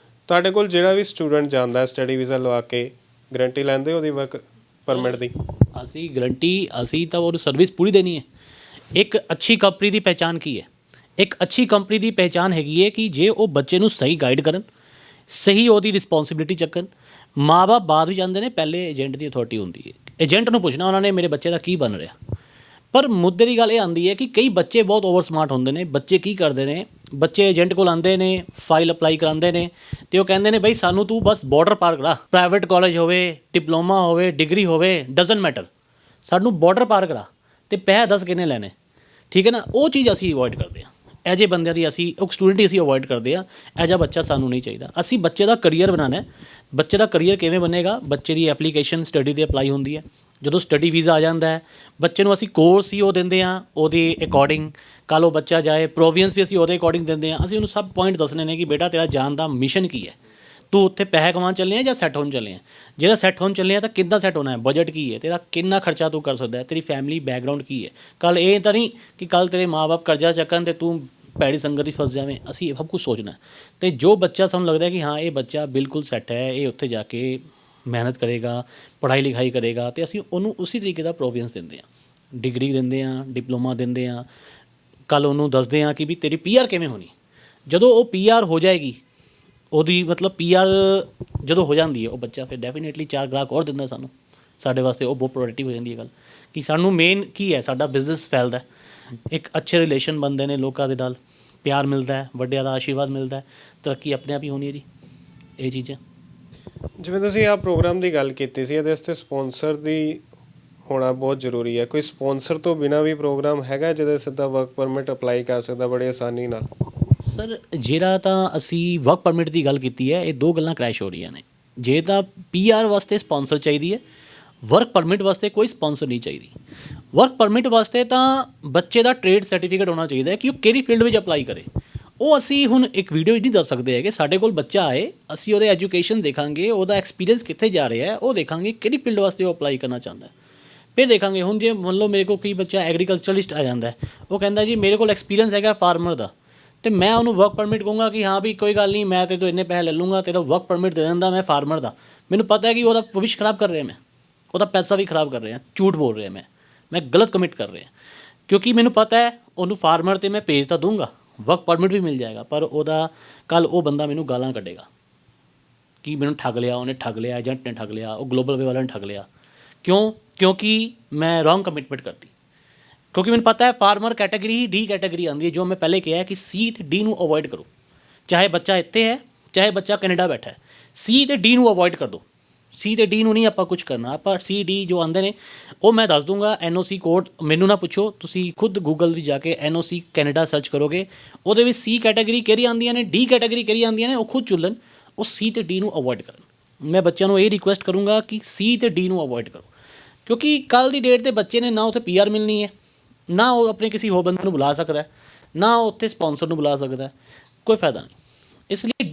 ਤੁਹਾਡੇ ਕੋਲ ਜਿਹੜਾ ਵੀ ਸਟੂਡੈਂਟ ਜਾਂਦਾ ਸਟੱਡੀ ਵੀਜ਼ਾ ਲਵਾ ਕੇ, ਗਰੰਟੀ ਲੈਂਦੇ ਉਹਦੀ ਵਰਕ ਪਰਮਿਟ ਦੀ? ਅਸੀਂ ਗਰੰਟੀ, ਅਸੀਂ ਤਾਂ ਉਹ ਸਰਵਿਸ ਪੂਰੀ ਦੇਣੀ ਹੈ। ਇੱਕ ਅੱਛੀ ਕੰਪਨੀ ਦੀ ਪਹਿਚਾਣ ਕੀ ਹੈ? ਇੱਕ ਅੱਛੀ ਕੰਪਨੀ ਦੀ ਪਹਿਚਾਣ ਹੈਗੀ ਹੈ ਕਿ ਜੇ ਉਹ ਬੱਚੇ ਨੂੰ ਸਹੀ ਗਾਈਡ ਕਰਨ, ਸਹੀ ਉਹਦੀ ਰਿਸਪੌਂਸਿਬਿਲਿਟੀ ਚੱਕਣ। ਮਾਂ ਬਾਪ ਬਾਅਦ ਵੀ ਜਾਂਦੇ ਨੇ, ਪਹਿਲੇ ਏਜੰਟ ਦੀ ਅਥਾਰਟੀ ਹੁੰਦੀ ਹੈ। ਏਜੰਟ ਨੂੰ ਪੁੱਛਣਾ ਉਹਨਾਂ ਨੇ ਮੇਰੇ ਬੱਚੇ ਦਾ ਕੀ ਬਣ ਰਿਹਾ। ਪਰ ਮੁੱਦੇ ਦੀ ਗੱਲ ਇਹ ਆਉਂਦੀ ਹੈ ਕਿ ਕਈ ਬੱਚੇ ਬਹੁਤ ਓਵਰ ਸਮਾਰਟ ਹੁੰਦੇ ਨੇ। ਬੱਚੇ ਕੀ ਕਰਦੇ ਨੇ? ਬੱਚੇ ਏਜੰਟ ਕੋਲ ਆਉਂਦੇ ਨੇ, ਫਾਈਲ ਅਪਲਾਈ ਕਰਾਉਂਦੇ ਨੇ ਅਤੇ ਉਹ ਕਹਿੰਦੇ ਨੇ ਬਈ ਸਾਨੂੰ ਤੂੰ ਬਸ ਬਾਰਡਰ ਪਾਰ ਕਰਾ, ਪ੍ਰਾਈਵੇਟ ਕਾਲਜ ਹੋਵੇ, ਡਿਪਲੋਮਾ ਹੋਵੇ, ਡਿਗਰੀ ਹੋਵੇ, ਡਜ਼ਨਟ ਮੈਟਰ, ਸਾਨੂੰ ਬਾਰਡਰ ਪਾਰ ਕਰਾ ਅਤੇ ਪੈਸੇ ਦੱਸ ਕਿੰਨੇ ਲੈਣੇ। ਠੀਕ ਹੈ ਨਾ? ਉਹ ਚੀਜ਼ ਅਸੀਂ ਅਵੋਇਡ ਕਰਦੇ ਹਾਂ। ਇਹੋ ਜਿਹੇ ਬੰਦਿਆਂ ਦੀ ਅਸੀਂ, ਉਹ ਸਟੂਡੈਂਟ ਹੀ ਅਸੀਂ ਅਵੋਇਡ ਕਰਦੇ ਹਾਂ। ਇਹੋ ਜਿਹਾ ਬੱਚਾ ਸਾਨੂੰ ਨਹੀਂ ਚਾਹੀਦਾ। ਅਸੀਂ ਬੱਚੇ ਦਾ ਕਰੀਅਰ ਬਣਾਉਣਾ। ਬੱਚੇ ਦਾ ਕਰੀਅਰ ਕਿਵੇਂ ਬਣੇਗਾ? ਬੱਚੇ ਦੀ ਐਪਲੀਕੇਸ਼ਨ ਸਟੱਡੀ 'ਤੇ ਅਪਲਾਈ ਹੁੰਦੀ ਹੈ। ਜਦੋਂ ਸਟੱਡੀ ਵੀਜ਼ਾ ਆ ਜਾਂਦਾ ਹੈ, ਬੱਚੇ ਨੂੰ ਅਸੀਂ ਕੋਰਸ ਹੀ ਉਹ ਦਿੰਦੇ ਹਾਂ ਉਹਦੇ ਅਕੋਰਡਿੰਗ। ਕੱਲ੍ਹ ਉਹ ਬੱਚਾ ਜਾਏ, ਪ੍ਰੋਵੀਐਂਸ ਵੀ ਅਸੀਂ ਉਹਦੇ ਅਕੋਰਡਿੰਗ ਦਿੰਦੇ ਹਾਂ। ਅਸੀਂ ਉਹਨੂੰ ਸਭ ਪੁਆਇੰਟ ਦੱਸਣੇ ਨੇ ਕਿ ਬੇਟਾ ਤੇਰਾ ਜਾਣ ਦਾ ਮਿਸ਼ਨ ਕੀ ਹੈ, ਤੂੰ ਉੱਥੇ ਪੈਸੇ ਕਮਾਉਣ ਚੱਲੇ ਆ ਜਾਂ ਸੈੱਟ ਹੋਣ ਚੱਲੇ ਆ। ਜਿਹੜਾ ਸੈੱਟ ਹੋਣ ਚੱਲੇ ਆ ਤਾਂ ਕਿੱਦਾਂ ਸੈੱਟ ਹੋਣਾ ਹੈ, ਬਜਟ ਕੀ ਹੈ ਤੇਰਾ, ਕਿੰਨਾ ਖਰਚਾ ਤੂੰ ਕਰ ਸਕਦਾ ਹੈ, ਤੇਰੀ ਫੈਮਿਲੀ ਬੈਕਗਰਾਊਂਡ ਕੀ ਹੈ। ਕੱਲ੍ਹ ਇਹ ਤਾਂ ਨਹੀਂ ਕਿ ਕੱਲ੍ਹ ਤੇਰੇ ਮਾਂ ਬਾਪ ਕਰਜ਼ਾ ਚੱਕਣ ਅਤੇ ਤੂੰ ਭੈੜੀ ਸੰਗਤ ਹੀ ਫਸ ਜਾਵੇਂ। ਅਸੀਂ ਇਹ ਸਭ ਕੁਛ ਸੋਚਣਾ। ਅਤੇ ਜੋ ਬੱਚਾ ਸਾਨੂੰ ਲੱਗਦਾ ਕਿ ਹਾਂ ਇਹ ਬੱਚਾ ਬਿਲਕੁਲ ਸੈੱਟ ਹੈ, ਇਹ ਉੱਥੇ ਜਾ ਕੇ ਮਿਹਨਤ ਕਰੇਗਾ, ਪੜ੍ਹਾਈ ਲਿਖਾਈ ਕਰੇਗਾ, ਅਤੇ ਅਸੀਂ ਉਹਨੂੰ ਉਸੇ ਤਰੀਕੇ ਦਾ ਪ੍ਰੋਵੀਐਂਸ ਦਿੰਦੇ ਹਾਂ, ਡਿਗਰੀ ਦਿੰਦੇ ਹਾਂ, ਡਿਪਲੋਮਾ ਦਿੰਦੇ ਹਾਂ। ਕੱਲ੍ਹ ਉਹਨੂੰ ਦੱਸਦੇ ਹਾਂ ਕਿ ਵੀ ਤੇਰੀ PR ਕਿਵੇਂ ਹੋਣੀ। ਜਦੋਂ ਉਹ PR ਹੋ ਜਾਏਗੀ, ਉਹਦੀ ਮਤਲਬ PR ਜਦੋਂ ਹੋ ਜਾਂਦੀ ਹੈ, ਉਹ ਬੱਚਾ ਫਿਰ ਡੈਫੀਨੇਟਲੀ 4 ਗ੍ਰਾਹਕ ਹੋਰ ਦਿੰਦਾ ਸਾਨੂੰ। ਸਾਡੇ ਵਾਸਤੇ ਉਹ ਬਹੁਤ ਪ੍ਰੋਡਕਟਿਵ ਹੋ ਜਾਂਦੀ ਹੈ ਗੱਲ ਕਿ ਸਾਨੂੰ ਮੇਨ ਕੀ ਹੈ, ਸਾਡਾ ਬਿਜ਼ਨਸ ਫੈਲਦਾ, ਇੱਕ ਅੱਛੇ ਰਿਲੇਸ਼ਨ ਬਣਦੇ ਨੇ ਲੋਕਾਂ ਦੇ ਨਾਲ, ਪਿਆਰ ਮਿਲਦਾ ਹੈ, ਵੱਡਿਆਂ ਦਾ ਆਸ਼ੀਰਵਾਦ ਮਿਲਦਾ ਹੈ, ਤਰੱਕੀ ਆਪਣੇ ਆਪ ਹੀ ਹੋਣੀ ਹੈ ਜੀ। ਇਹ ਚੀਜ਼ਾਂ ਜਿਵੇਂ ਤੁਸੀਂ ਆਹ ਪ੍ਰੋਗਰਾਮ ਦੀ ਗੱਲ ਕੀਤੀ ਸੀ, ਇਹਦੇ ਵਾਸਤੇ ਸਪੋਂਸਰ ਦੀ ਹੋਣਾ ਬਹੁਤ ਜ਼ਰੂਰੀ ਹੈ। ਕੋਈ ਸਪੋਂਸਰ ਤੋਂ ਬਿਨਾਂ ਵੀ ਪ੍ਰੋਗਰਾਮ ਹੈਗਾ ਜਿਹਦੇ ਸਿੱਧਾ ਵਰਕ ਪਰਮਿਟ ਅਪਲਾਈ ਕਰ ਸਕਦਾ ਬੜੀ ਆਸਾਨੀ ਨਾਲ? ਸਰ, ਜਿਹੜਾ ਤਾਂ ਅਸੀਂ ਵਰਕ ਪਰਮਿਟ ਦੀ ਗੱਲ ਕੀਤੀ ਹੈ, ਇਹ 2 ਗੱਲਾਂ ਕ੍ਰੈਸ਼ ਹੋ ਰਹੀਆਂ ਨੇ। ਜੇ ਤਾਂ PR ਵਾਸਤੇ ਸਪੋਂਸਰ ਚਾਹੀਦੀ ਹੈ, ਵਰਕ ਪਰਮਿਟ ਵਾਸਤੇ ਕੋਈ ਸਪੋਂਸਰ ਨਹੀਂ ਚਾਹੀਦੀ। ਵਰਕ ਪਰਮਿਟ ਵਾਸਤੇ ਤਾਂ ਬੱਚੇ ਦਾ ਟ੍ਰੇਡ ਸਰਟੀਫਿਕੇਟ ਹੋਣਾ ਚਾਹੀਦਾ ਹੈ ਕਿ ਉਹ ਕਿਹੜੀ ਫੀਲਡ ਵਿੱਚ ਅਪਲਾਈ ਕਰੇ। ਉਹ ਅਸੀਂ ਹੁਣ ਇੱਕ ਵੀਡੀਓ ਵਿੱਚ ਨਹੀਂ ਦੱਸ ਸਕਦੇ ਹੈਗੇ। ਸਾਡੇ ਕੋਲ ਬੱਚਾ ਆਏ, ਅਸੀਂ ਉਹਦੇ ਐਜੂਕੇਸ਼ਨ ਦੇਖਾਂਗੇ, ਉਹਦਾ ਐਕਸਪੀਰੀਅੰਸ ਕਿੱਥੇ ਜਾ ਰਿਹਾ ਹੈ, ਉਹ ਦੇਖਾਂਗੇ ਕਿਹੜੀ ਫੀਲਡ ਵਾਸਤੇ ਉਹ ਅਪਲਾਈ ਕਰਨਾ ਚਾਹੁੰਦਾ। ਫਿਰ ਦੇਖਾਂਗੇ। ਹੁਣ ਜੇ ਮੰਨ ਲਓ ਮੇਰੇ ਕੋਲ ਕੋਈ ਬੱਚਾ ਐਗਰੀਕਲਚਰਲਿਸਟ ਆ ਜਾਂਦਾ, ਉਹ ਕਹਿੰਦਾ ਜੀ ਮੇਰੇ ਕੋਲ ਐਕਸਪੀਰੀਅੰਸ ਹੈਗਾ ਫਾਰਮਰ ਦਾ, ਅਤੇ ਮੈਂ ਉਹਨੂੰ ਵਰਕ ਪਰਮਿਟ ਕਹੂੰਗਾ ਕਿ ਹਾਂ ਵੀ ਕੋਈ ਗੱਲ ਨਹੀਂ, ਮੈਂ ਤੇਰੇ ਤੋਂ ਇੰਨੇ ਪੈਸੇ ਲੈ ਲੂੰਗਾ, ਤੇਰਾ ਵਰਕ ਪਰਮਿਟ ਦੇ ਦਿੰਦਾ ਮੈਂ ਫਾਰਮਰ ਦਾ। ਮੈਨੂੰ ਪਤਾ ਹੈ ਕਿ ਉਹਦਾ ਭਵਿੱਖ ਖਰਾਬ ਕਰ ਰਿਹਾ, ਮੈਂ ਉਹਦਾ ਪੈਸਾ ਵੀ ਖਰਾਬ ਕਰ ਰਿਹਾ, ਝੂਠ ਬੋਲ ਰਿਹਾ, ਮੈਂ ਗਲਤ ਕਮਿਟ ਕਰ ਰਿਹਾ। ਕਿਉਂਕਿ ਮੈਨੂੰ ਪਤਾ ਹੈ ਉਹਨੂੰ ਫਾਰਮਰ 'ਤੇ ਮੈਂ ਭੇਜ ਤਾਂ ਦੂੰਗਾ, ਵਰਕ ਪਰਮਿਟ ਵੀ ਮਿਲ ਜਾਏਗਾ, ਪਰ ਉਹਦਾ ਕੱਲ੍ਹ ਉਹ ਬੰਦਾ ਮੈਨੂੰ ਗਾਲਾਂ ਕੱਢੇਗਾ ਕਿ ਮੈਨੂੰ ਠੱਗ ਲਿਆ, ਉਹਨੇ ਠੱਗ ਲਿਆ, ਏਜੰਟ ਨੇ ਠੱਗ ਲਿਆ, ਉਹ ਗਲੋਬਲ ਵੇ ਵਾਲਿਆਂ ਨੇ ਠੱਗ ਲਿਆ। ਕਿਉਂ? ਕਿਉਂਕਿ ਮੈਂ ਰੋਂਗ ਕਮਿਟਮੈਂਟ ਕਰਤੀ। ਕਿਉਂਕਿ ਮੈਨੂੰ ਪਤਾ ਹੈ ਫਾਰਮਰ ਕੈਟਾਗਰੀ ਹੀ D ਕੈਟਾਗਰੀ ਆਉਂਦੀ ਹੈ, ਜੋ ਮੈਂ ਪਹਿਲੇ ਕਿਹਾ ਕਿ C ਅਤੇ D ਨੂੰ ਅਵੋਇਡ ਕਰੋ। ਚਾਹੇ ਬੱਚਾ ਇੱਥੇ ਹੈ, ਚਾਹੇ ਬੱਚਾ ਕੈਨੇਡਾ ਬੈਠਾ ਹੈ, C ਅਤੇ D ਨੂੰ ਅਵੋਇਡ ਕਰ ਦਿਓ। C ਅਤੇ D ਨੂੰ ਨਹੀਂ ਆਪਾਂ ਕੁਝ ਕਰਨਾ। ਆਪਾਂ C D ਜੋ ਆਉਂਦੇ ਨੇ ਉਹ ਮੈਂ ਦੱਸ ਦੂੰਗਾ। NOC ਕੋਡ ਮੈਨੂੰ ਨਾ ਪੁੱਛੋ, ਤੁਸੀਂ ਖੁਦ ਗੂਗਲ ਵਿੱਚ ਜਾ ਕੇ NOC ਕੈਨੇਡਾ ਸਰਚ ਕਰੋਗੇ, ਉਹਦੇ ਵਿੱਚ C ਕੈਟਾਗਰੀ ਕਿਹੜੀ ਆਉਂਦੀਆਂ ਨੇ, D ਕੈਟਾਗਰੀ ਕਿਹੜੀ ਆਉਂਦੀਆਂ ਨੇ, ਉਹ ਖੁਦ ਚੁੱਲਣ, ਉਹ C ਅਤੇ D ਨੂੰ ਅਵੋਇਡ ਕਰਨ। ਮੈਂ ਬੱਚਿਆਂ ਨੂੰ ਇਹ ਰਿਕੁਐਸਟ ਕਰੂੰਗਾ ਕਿ C ਅਤੇ D ਨੂੰ ਅਵੋਇਡ ਕਰੋ। ਕਿਉਂਕਿ ਕੱਲ੍ਹ ਦੀ ਡੇਟ 'ਤੇ ਬੱਚੇ ਨੇ ਨਾ ਉੱਥੇ PR ਮਿਲਣੀ ਹੈ, ਨਾ ਉਹ ਆਪਣੇ ਕਿਸੇ ਹੋਰ ਬੰਦੇ ਨੂੰ ਬੁਲਾ ਸਕਦਾ, ਨਾ ਉਹ ਉੱਥੇ ਸਪੋਂਸਰ ਨੂੰ ਬੁਲਾ ਸਕਦਾ, ਕੋਈ ਫਾਇਦਾ ਨਹੀਂ। ਇਸ ਲਈ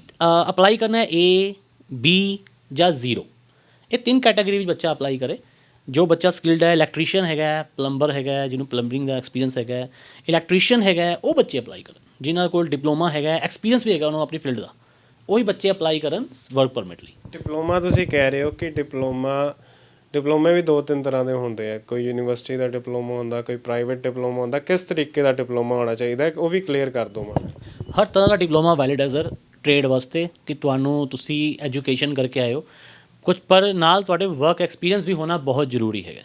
ਅਪਲਾਈ ਕਰਨਾ ਹੈ A, B ਜਾਂ 0, ਇਹ 3 ਕੈਟਾਗਰੀ ਵਿੱਚ ਬੱਚਾ ਅਪਲਾਈ ਕਰੇ। ਜੋ ਬੱਚਾ ਸਕਿਲਡ ਹੈ, ਇਲੈਕਟ੍ਰੀਸ਼ੀਅਨ ਹੈਗਾ, ਪਲੰਬਰ ਹੈਗਾ, ਜਿਹਨੂੰ ਪਲੰਬਰਿੰਗ ਦਾ ਐਕਸਪੀਰੀਅੰਸ ਹੈਗਾ, ਇਲੈਕਟ੍ਰੀਸ਼ੀਅਨ ਹੈਗਾ, ਉਹ ਬੱਚੇ ਅਪਲਾਈ ਕਰਨ। ਜਿਨ੍ਹਾਂ ਕੋਲ ਡਿਪਲੋਮਾ ਹੈਗਾ, ਐਕਸਪੀਰੀਅੰਸ ਵੀ ਹੈਗਾ ਉਹਨਾਂ ਨੂੰ ਆਪਣੀ ਫੀਲਡ ਦਾ, ਉਹੀ ਬੱਚੇ ਅਪਲਾਈ ਕਰਨ ਵਰਕ ਪਰਮਿਟ ਲਈ। ਡਿਪਲੋਮਾ ਤੁਸੀਂ ਕਹਿ ਰਹੇ ਹੋ ਕਿ ਡਿਪਲੋਮੇ ਵੀ ਦੋ ਤਿੰਨ ਤਰ੍ਹਾਂ ਦੇ ਹੁੰਦੇ ਆ, ਕੋਈ ਯੂਨੀਵਰਸਿਟੀ ਦਾ ਡਿਪਲੋਮਾ ਹੁੰਦਾ, ਕੋਈ ਪ੍ਰਾਈਵੇਟ ਡਿਪਲੋਮਾ ਹੁੰਦਾ, ਕਿਸ ਤਰੀਕੇ ਦਾ ਡਿਪਲੋਮਾ ਹੋਣਾ ਚਾਹੀਦਾ ਹੈ, ਉਹ ਵੀ ਕਲੀਅਰ ਕਰ ਦਿਓ ਮੈਨੂੰ। ਹਰ ਤਰ੍ਹਾਂ ਦਾ ਡਿਪਲੋਮਾ ਵੈਲਿਡ ਹੈ ਸਰ ਟ੍ਰੇਡ ਵਾਸਤੇ, ਕਿ ਤੁਸੀਂ ਐਜੂਕੇਸ਼ਨ ਕਰਕੇ ਆਏ ਹੋ ਕੁਝ, ਪਰ ਨਾਲ ਤੁਹਾਡੇ ਵਰਕ ਐਕਸਪੀਰੀਅੰਸ ਵੀ ਹੋਣਾ ਬਹੁਤ ਜ਼ਰੂਰੀ ਹੈਗਾ।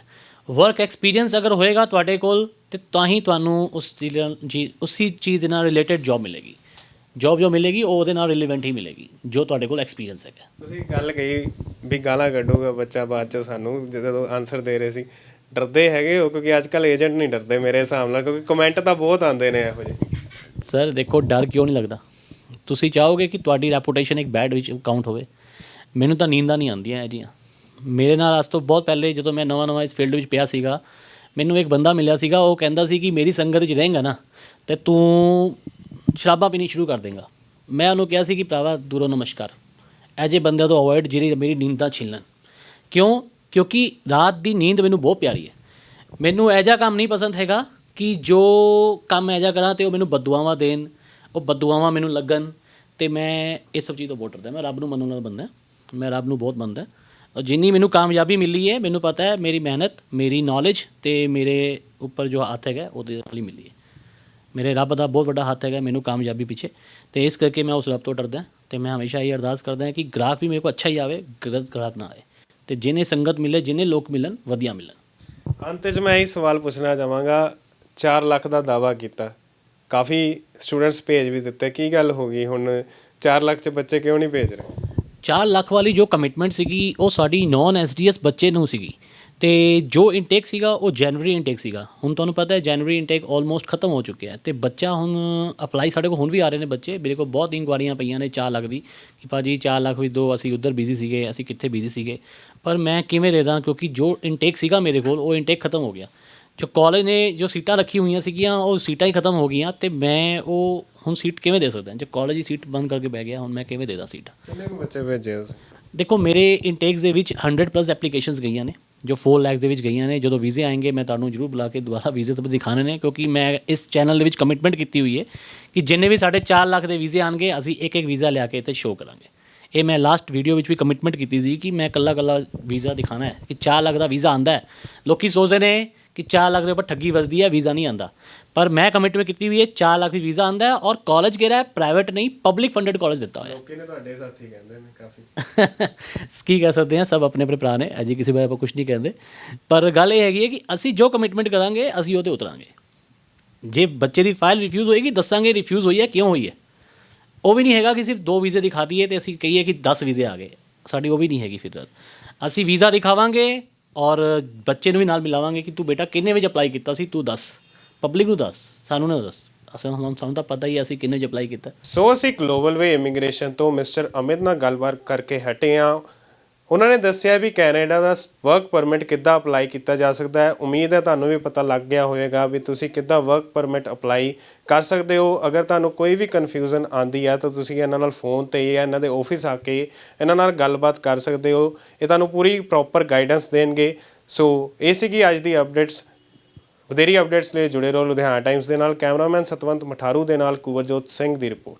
ਵਰਕ ਐਕਸਪੀਰੀਅੰਸ ਅਗਰ ਹੋਏਗਾ ਤੁਹਾਡੇ ਕੋਲ ਤੇ ਤਾਂ ਹੀ ਤੁਹਾਨੂੰ ਉਸੀ ਚੀਜ਼ ਦੇ ਨਾਲ ਰਿਲੇਟਡ ਜੌਬ ਮਿਲੇਗੀ। ਜੌਬ ਜੋ ਮਿਲੇਗੀ ਉਹ ਉਹਦੇ ਨਾਲ ਰਿਲੇਵੈਂਟ ਹੀ ਮਿਲੇਗੀ ਜੋ ਤੁਹਾਡੇ ਕੋਲ ਐਕਸਪੀਰੀਅੰਸ ਹੈਗਾ। ਤੁਸੀਂ ਗੱਲ ਕਹੀ ਵੀ ਗਾਲਾਂ ਕੱਢੂਗਾ ਬੱਚਾ ਬਾਅਦ 'ਚੋਂ, ਸਾਨੂੰ ਜਦੋਂ ਆਨਸਰ ਦੇ ਰਹੇ ਸੀ ਡਰਦੇ ਹੈਗੇ ਹੋ? ਕਿਉਂਕਿ ਅੱਜ ਕੱਲ੍ਹ ਏਜੰਟ ਨਹੀਂ ਡਰਦੇ ਮੇਰੇ ਹਿਸਾਬ ਨਾਲ, ਕਿਉਂਕਿ ਕਮੈਂਟ ਤਾਂ ਬਹੁਤ ਆਉਂਦੇ ਨੇ ਇਹੋ ਜਿਹੇ। ਸਰ ਦੇਖੋ, ਡਰ ਕਿਉਂ ਨਹੀਂ ਲੱਗਦਾ? ਤੁਸੀਂ ਚਾਹੋਗੇ ਕਿ ਤੁਹਾਡੀ ਰੈਪੂਟੇਸ਼ਨ ਇੱਕ ਬੈਡ ਵਿੱਚ ਕਾਊਂਟ ਹੋਵੇ? ਮੈਨੂੰ ਤਾਂ ਨੀਂਦਾਂ ਨਹੀਂ ਆਉਂਦੀਆਂ ਇਹ ਜੀਆਂ। ਮੇਰੇ ਨਾਲ ਅੱਜ ਤੋਂ ਬਹੁਤ ਪਹਿਲੇ ਜਦੋਂ ਮੈਂ ਨਵਾਂ ਇਸ ਫੀਲਡ ਵਿੱਚ ਪਿਆ ਸੀਗਾ, ਮੈਨੂੰ ਇੱਕ ਬੰਦਾ ਮਿਲਿਆ ਸੀਗਾ, ਉਹ ਕਹਿੰਦਾ ਸੀ ਕਿ ਮੇਰੀ ਸੰਗਤ ਵਿੱਚ ਰਹੇਂਗਾ ਨਾ ਤੇ ਤੂੰ ਸ਼ਰਾਬਾਂ ਪੀਣੀ ਸ਼ੁਰੂ ਕਰ ਦੇਂਗਾ। ਮੈਂ ਉਹਨੂੰ ਕਿਹਾ ਸੀ ਕਿ ਭਰਾਵਾ ਦੂਰੋਂ ਨਮਸਕਾਰ, ਇਹ ਜਿਹੇ ਬੰਦਿਆਂ ਤੋਂ ਅਵੋਇਡ ਜਿਹੜੀ ਮੇਰੀ ਨੀਂਦਾਂ ਛੀਨਣ। ਕਿਉਂਕਿ ਰਾਤ ਦੀ ਨੀਂਦ ਮੈਨੂੰ ਬਹੁਤ ਪਿਆਰੀ ਹੈ। ਮੈਨੂੰ ਇਹੋ ਜਿਹਾ ਕੰਮ ਨਹੀਂ ਪਸੰਦ ਹੈਗਾ ਕਿ ਜੋ ਕੰਮ ਇਹੋ ਜਿਹਾ ਕਰਾਂ ਅਤੇ ਉਹ ਮੈਨੂੰ ਬਦਦੁਆਵਾਂ ਦੇਣ, ਉਹ ਬਦਦੁਆਵਾਂ ਮੈਨੂੰ ਲੱਗਣ, ਅਤੇ ਮੈਂ ਇਸ ਸਭ ਚੀਜ਼ ਤੋਂ ਬਹੁਤ ਡਰਦਾ। ਮੈਂ ਰੱਬ ਨੂੰ ਮੰਨਣ ਵਾਲਾ ਬੰਦਾ, ਮੈਂ ਰੱਬ ਨੂੰ ਬਹੁਤ ਮੰਨਦਾ। ਔਰ ਜਿੰਨੀ ਮੈਨੂੰ ਕਾਮਯਾਬੀ ਮਿਲੀ ਹੈ, ਮੈਨੂੰ ਪਤਾ ਹੈ ਮੇਰੀ ਮਿਹਨਤ, ਮੇਰੀ ਨੌਲੇਜ ਅਤੇ ਮੇਰੇ ਉੱਪਰ ਜੋ ਹੱਥ ਹੈਗਾ ਉਹਦੇ ਨਾਲ ਹੀ ਮਿਲੀ ਹੈ। ਮੇਰੇ ਰੱਬ ਦਾ ਬਹੁਤ ਵੱਡਾ ਹੱਥ ਹੈਗਾ ਮੈਨੂੰ ਕਾਮਯਾਬੀ ਪਿੱਛੇ, ਅਤੇ ਇਸ ਕਰਕੇ ਮੈਂ ਉਸ ਰੱਬ ਤੋਂ ਡਰਦਾ। ਅਤੇ ਮੈਂ ਹਮੇਸ਼ਾ ਇਹ ਅਰਦਾਸ ਕਰਦਾ ਕਿ ਗ੍ਰਾਹਕ ਵੀ ਮੇਰੇ ਕੋਲ ਅੱਛਾ ਹੀ ਆਵੇ, ਗਲਤ ਗ੍ਰਾਹਕ ਨਾ ਆਏ, ਅਤੇ ਜਿਹਨੇ ਸੰਗਤ ਮਿਲੇ, ਜਿਹਨੇ ਲੋਕ ਮਿਲਣ, ਵਧੀਆ ਮਿਲਣ। ਅੰਤ 'ਚ ਮੈਂ ਇਹੀ ਸਵਾਲ ਪੁੱਛਣਾ ਚਾਹਾਂਗਾ, 4 ਲੱਖ ਦਾ ਦਾਅਵਾ ਕੀਤਾ, ਕਾਫੀ ਸਟੂਡੈਂਟਸ ਭੇਜ ਵੀ ਦਿੱਤੇ, ਕੀ ਗੱਲ ਹੋ ਗਈ ਹੁਣ 4 ਲੱਖ 'ਚ ਬੱਚੇ ਕਿਉਂ ਨਹੀਂ ਭੇਜ ਰਹੇ? 4 ਲੱਖ ਵਾਲੀ ਜੋ ਕਮਿਟਮੈਂਟ ਸੀਗੀ ਉਹ ਸਾਡੀ ਨੌਨ ਐਸਡੀਐਸ ਬੱਚੇ ਨੂੰ ਸੀਗੀ, ਅਤੇ ਜੋ ਇਨਟੇਕ ਸੀਗਾ ਉਹ ਜਨਵਰੀ ਇਨਟੇਕ ਸੀਗਾ। ਹੁਣ ਤੁਹਾਨੂੰ ਪਤਾ ਹੈ ਜਨਵਰੀ ਇਨਟੇਕ ਆਲਮੋਸਟ ਖਤਮ ਹੋ ਚੁੱਕਿਆ ਹੈ, ਅਤੇ ਬੱਚਾ ਹੁਣ ਅਪਲਾਈ ਸਾਡੇ ਕੋਲ ਹੁਣ ਵੀ ਆ ਰਹੇ ਨੇ ਬੱਚੇ। ਮੇਰੇ ਕੋਲ ਬਹੁਤ ਇਨਕੁਆਰੀਆਂ ਪਈਆਂ ਨੇ 4 ਲੱਖ ਦੀ, ਕਿ ਭਾਜੀ 4 ਲੱਖ ਵਿੱਚ ਦੋ, ਅਸੀਂ ਉੱਧਰ ਬਿਜ਼ੀ ਸੀਗੇ, ਅਸੀਂ ਕਿੱਥੇ ਬਿਜ਼ੀ ਸੀਗੇ, ਪਰ ਮੈਂ ਕਿਵੇਂ ਦੇ ਦਾਂ? ਕਿਉਂਕਿ ਜੋ ਇਨਟੇਕ ਸੀਗਾ ਮੇਰੇ ਕੋਲ ਉਹ ਇਨਟੇਕ ਖਤਮ ਹੋ ਗਿਆ। ਜੋ ਕਾਲਜ ਨੇ ਜੋ ਸੀਟਾਂ ਰੱਖੀ ਹੋਈਆਂ ਸੀਗੀਆਂ ਉਹ ਸੀਟਾਂ ਹੀ ਖਤਮ ਹੋ ਗਈਆਂ, ਅਤੇ ਮੈਂ ਉਹ ਹੁਣ ਸੀਟ ਕਿਵੇਂ ਦੇ ਸਕਦਾ? ਜੇ ਕਾਲਜ ਦੀ ਸੀਟ ਬੰਦ ਕਰਕੇ ਬਹਿ ਗਿਆ, ਹੁਣ ਮੈਂ ਕਿਵੇਂ ਦੇ ਦਾਂ ਸੀਟ? ਕਿੰਨੇ ਕੁ ਬੱਚੇ ਭੇਜੇ ਤੁਸੀਂ? ਦੇਖੋ, ਮੇਰੇ ਇਨਟੇਕਸ ਦੇ ਵਿੱਚ 100+ ਐਪਲੀਕੇਸ਼ਨਸ ਗਈਆਂ ਨੇ, ਜੋ 4 ਲੱਖ ਦੇ ਵਿੱਚ ਗਈਆਂ ਨੇ। ਜਦੋਂ ਵੀਜ਼ੇ ਆਏਂਗੇ ਮੈਂ ਤੁਹਾਨੂੰ ਜ਼ਰੂਰ ਬੁਲਾ ਕੇ ਦੁਬਾਰਾ ਵੀਜ਼ੇ ਤੋਂ ਦਿਖਾਣੇ ਨੇ, ਕਿਉਂਕਿ ਮੈਂ ਇਸ ਚੈਨਲ ਦੇ ਵਿੱਚ ਕਮਿਟਮੈਂਟ ਕੀਤੀ ਹੋਈ ਹੈ ਕਿ ਜਿੰਨੇ ਵੀ ਸਾਡੇ 4 ਲੱਖ ਦੇ ਵੀਜ਼ੇ ਆਉਣਗੇ ਅਸੀਂ ਇੱਕ ਵੀਜ਼ਾ ਲਿਆ ਕੇ ਇੱਥੇ ਸ਼ੋਅ ਕਰਾਂਗੇ। ਇਹ ਮੈਂ ਲਾਸਟ ਵੀਡੀਓ ਵਿੱਚ ਵੀ ਕਮਿਟਮੈਂਟ ਕੀਤੀ ਸੀ ਕਿ ਮੈਂ ਇਕੱਲਾ ਵੀਜ਼ਾ ਦਿਖਾਣਾ ਹੈ ਕਿ 4 ਲੱਖ ਦਾ ਵੀਜ਼ਾ ਆਉਂਦਾ ਹੈ। ਲੋਕ ਸੋਚਦੇ ਨੇ ਕਿ 4 ਲੱਖ ਦੇ ਉੱਪਰ ਠੱਗੀ ਵੱਜਦੀ ਹੈ, ਵੀਜ਼ਾ ਨਹੀਂ ਆਉਂਦਾ, ਪਰ ਮੈਂ ਕਮਿਟਮੈਂਟ ਕੀਤੀ ਹੋਈ ਹੈ 4 ਲੱਖ ਵੀਜ਼ਾ ਆਉਂਦਾ ਹੈ। ਔਰ ਕਾਲਜ ਕਿਹੜਾ ਹੈ? ਪ੍ਰਾਈਵੇਟ ਨਹੀਂ, ਪਬਲਿਕ ਫੰਡਡ ਕਾਲਜ ਦਿੱਤਾ ਹੋਇਆ। ਲੋਕੀ ਨੇ ਤੁਹਾਡੇ ਸਾਥੀ ਕਹਿੰਦੇ ਨੇ ਕਾਫੀ। ਕੀ ਕਹਿ ਸਕਦੇ ਹਾਂ, ਸਭ ਆਪਣੇ ਆਪਣੇ ਭਰਾ ਨੇ, ਅਜੇ ਕਿਸੇ ਬਾਰੇ ਆਪਾਂ ਕੁਝ ਨਹੀਂ ਕਹਿੰਦੇ, ਪਰ ਗੱਲ ਇਹ ਹੈਗੀ ਹੈ ਕਿ ਅਸੀਂ ਜੋ ਕਮਿਟਮੈਂਟ ਕਰਾਂਗੇ ਅਸੀਂ ਉਹ 'ਤੇ ਉਤਰਾਂਗੇ। ਜੇ ਬੱਚੇ ਦੀ ਫਾਈਲ ਰਿਫਿਊਜ਼ ਹੋਏਗੀ ਦੱਸਾਂਗੇ ਰਿਫਿਊਜ਼ ਹੋਈ ਹੈ, ਕਿਉਂ ਹੋਈ ਹੈ। ਉਹ ਵੀ ਨਹੀਂ ਹੈਗਾ ਕਿ ਸਿਰਫ 2 ਵੀਜ਼ੇ ਦਿਖਾ ਦਈਏ ਅਤੇ ਅਸੀਂ ਕਹੀਏ ਕਿ 10 ਵੀਜ਼ੇ ਆ ਗਏ, ਸਾਡੀ ਉਹ ਵੀ ਨਹੀਂ ਹੈਗੀ ਫਿਤਰਤ। ਅਸੀਂ ਵੀਜ਼ਾ ਦਿਖਾਵਾਂਗੇ ਔਰ ਬੱਚੇ ਨੂੰ ਵੀ ਨਾਲ ਮਿਲਾਵਾਂਗੇ ਕਿ ਤੂੰ ਬੇਟਾ ਕਿੰਨੇ ਵਜੇ ਅਪਲਾਈ ਕੀਤਾ ਸੀ, ਤੂੰ ਦੱਸ, ਪਬਲਿਕ ਨੂੰ ਦੱਸ, ਸਾਨੂੰ ਨਾ ਦੱਸ, ਸਾਨੂੰ ਤਾਂ ਪਤਾ ਹੀ ਅਸੀਂ ਕਿੰਨੇ ਵਜੇ ਅਪਲਾਈ ਕੀਤਾ। ਸੋ ਅਸੀਂ ਗਲੋਬਲ ਵੇ ਇਮੀਗ੍ਰੇਸ਼ਨ ਤੋਂ ਮਿਸਟਰ ਅਮਿਤ ਨਾਲ ਗੱਲਬਾਤ ਕਰਕੇ ਹਟੇ ਹਾਂ। ਉਹਨਾਂ ਨੇ ਦੱਸਿਆ ਵੀ ਕੈਨੇਡਾ ਦਾ ਵਰਕ ਪਰਮਿਟ ਕਿੱਦਾਂ ਅਪਲਾਈ ਕੀਤਾ ਜਾ ਸਕਦਾ ਹੈ। ਉਮੀਦ ਹੈ ਤੁਹਾਨੂੰ ਵੀ ਪਤਾ ਲੱਗ ਗਿਆ ਹੋਵੇਗਾ ਵੀ ਤੁਸੀਂ ਕਿੱਦਾਂ ਵਰਕ ਪਰਮਿਟ ਅਪਲਾਈ ਕਰ ਸਕਦੇ ਹੋ। ਅਗਰ ਤੁਹਾਨੂੰ ਕੋਈ ਵੀ ਕਨਫਿਊਜ਼ਨ ਆਉਂਦੀ ਹੈ ਤਾਂ ਤੁਸੀਂ ਇਹਨਾਂ ਨਾਲ ਫੋਨ 'ਤੇ ਜਾਂ ਇਹਨਾਂ ਦੇ ਆਫਿਸ ਆ ਕੇ ਇਹਨਾਂ ਨਾਲ ਗੱਲਬਾਤ ਕਰ ਸਕਦੇ ਹੋ। ਇਹ ਤੁਹਾਨੂੰ ਪੂਰੀ ਪ੍ਰੋਪਰ ਗਾਈਡੈਂਸ ਦੇਣਗੇ। ਸੋ ਇਹ ਸੀਗੀ ਅੱਜ ਦੀ ਅਪਡੇਟਸ। ਵਧੇਰੀ ਅਪਡੇਟਸ ਲਈ ਜੁੜੇ ਰਹੋ ਲੁਧਿਆਣਾ ਟਾਈਮਸ ਦੇ ਨਾਲ। ਕੈਮਰਾਮੈਨ ਸਤਵੰਤ ਮਠਾਰੂ ਦੇ ਨਾਲ ਕੁਵਰਜੋਤ ਸਿੰਘ ਦੀ ਰਿਪੋਰਟ।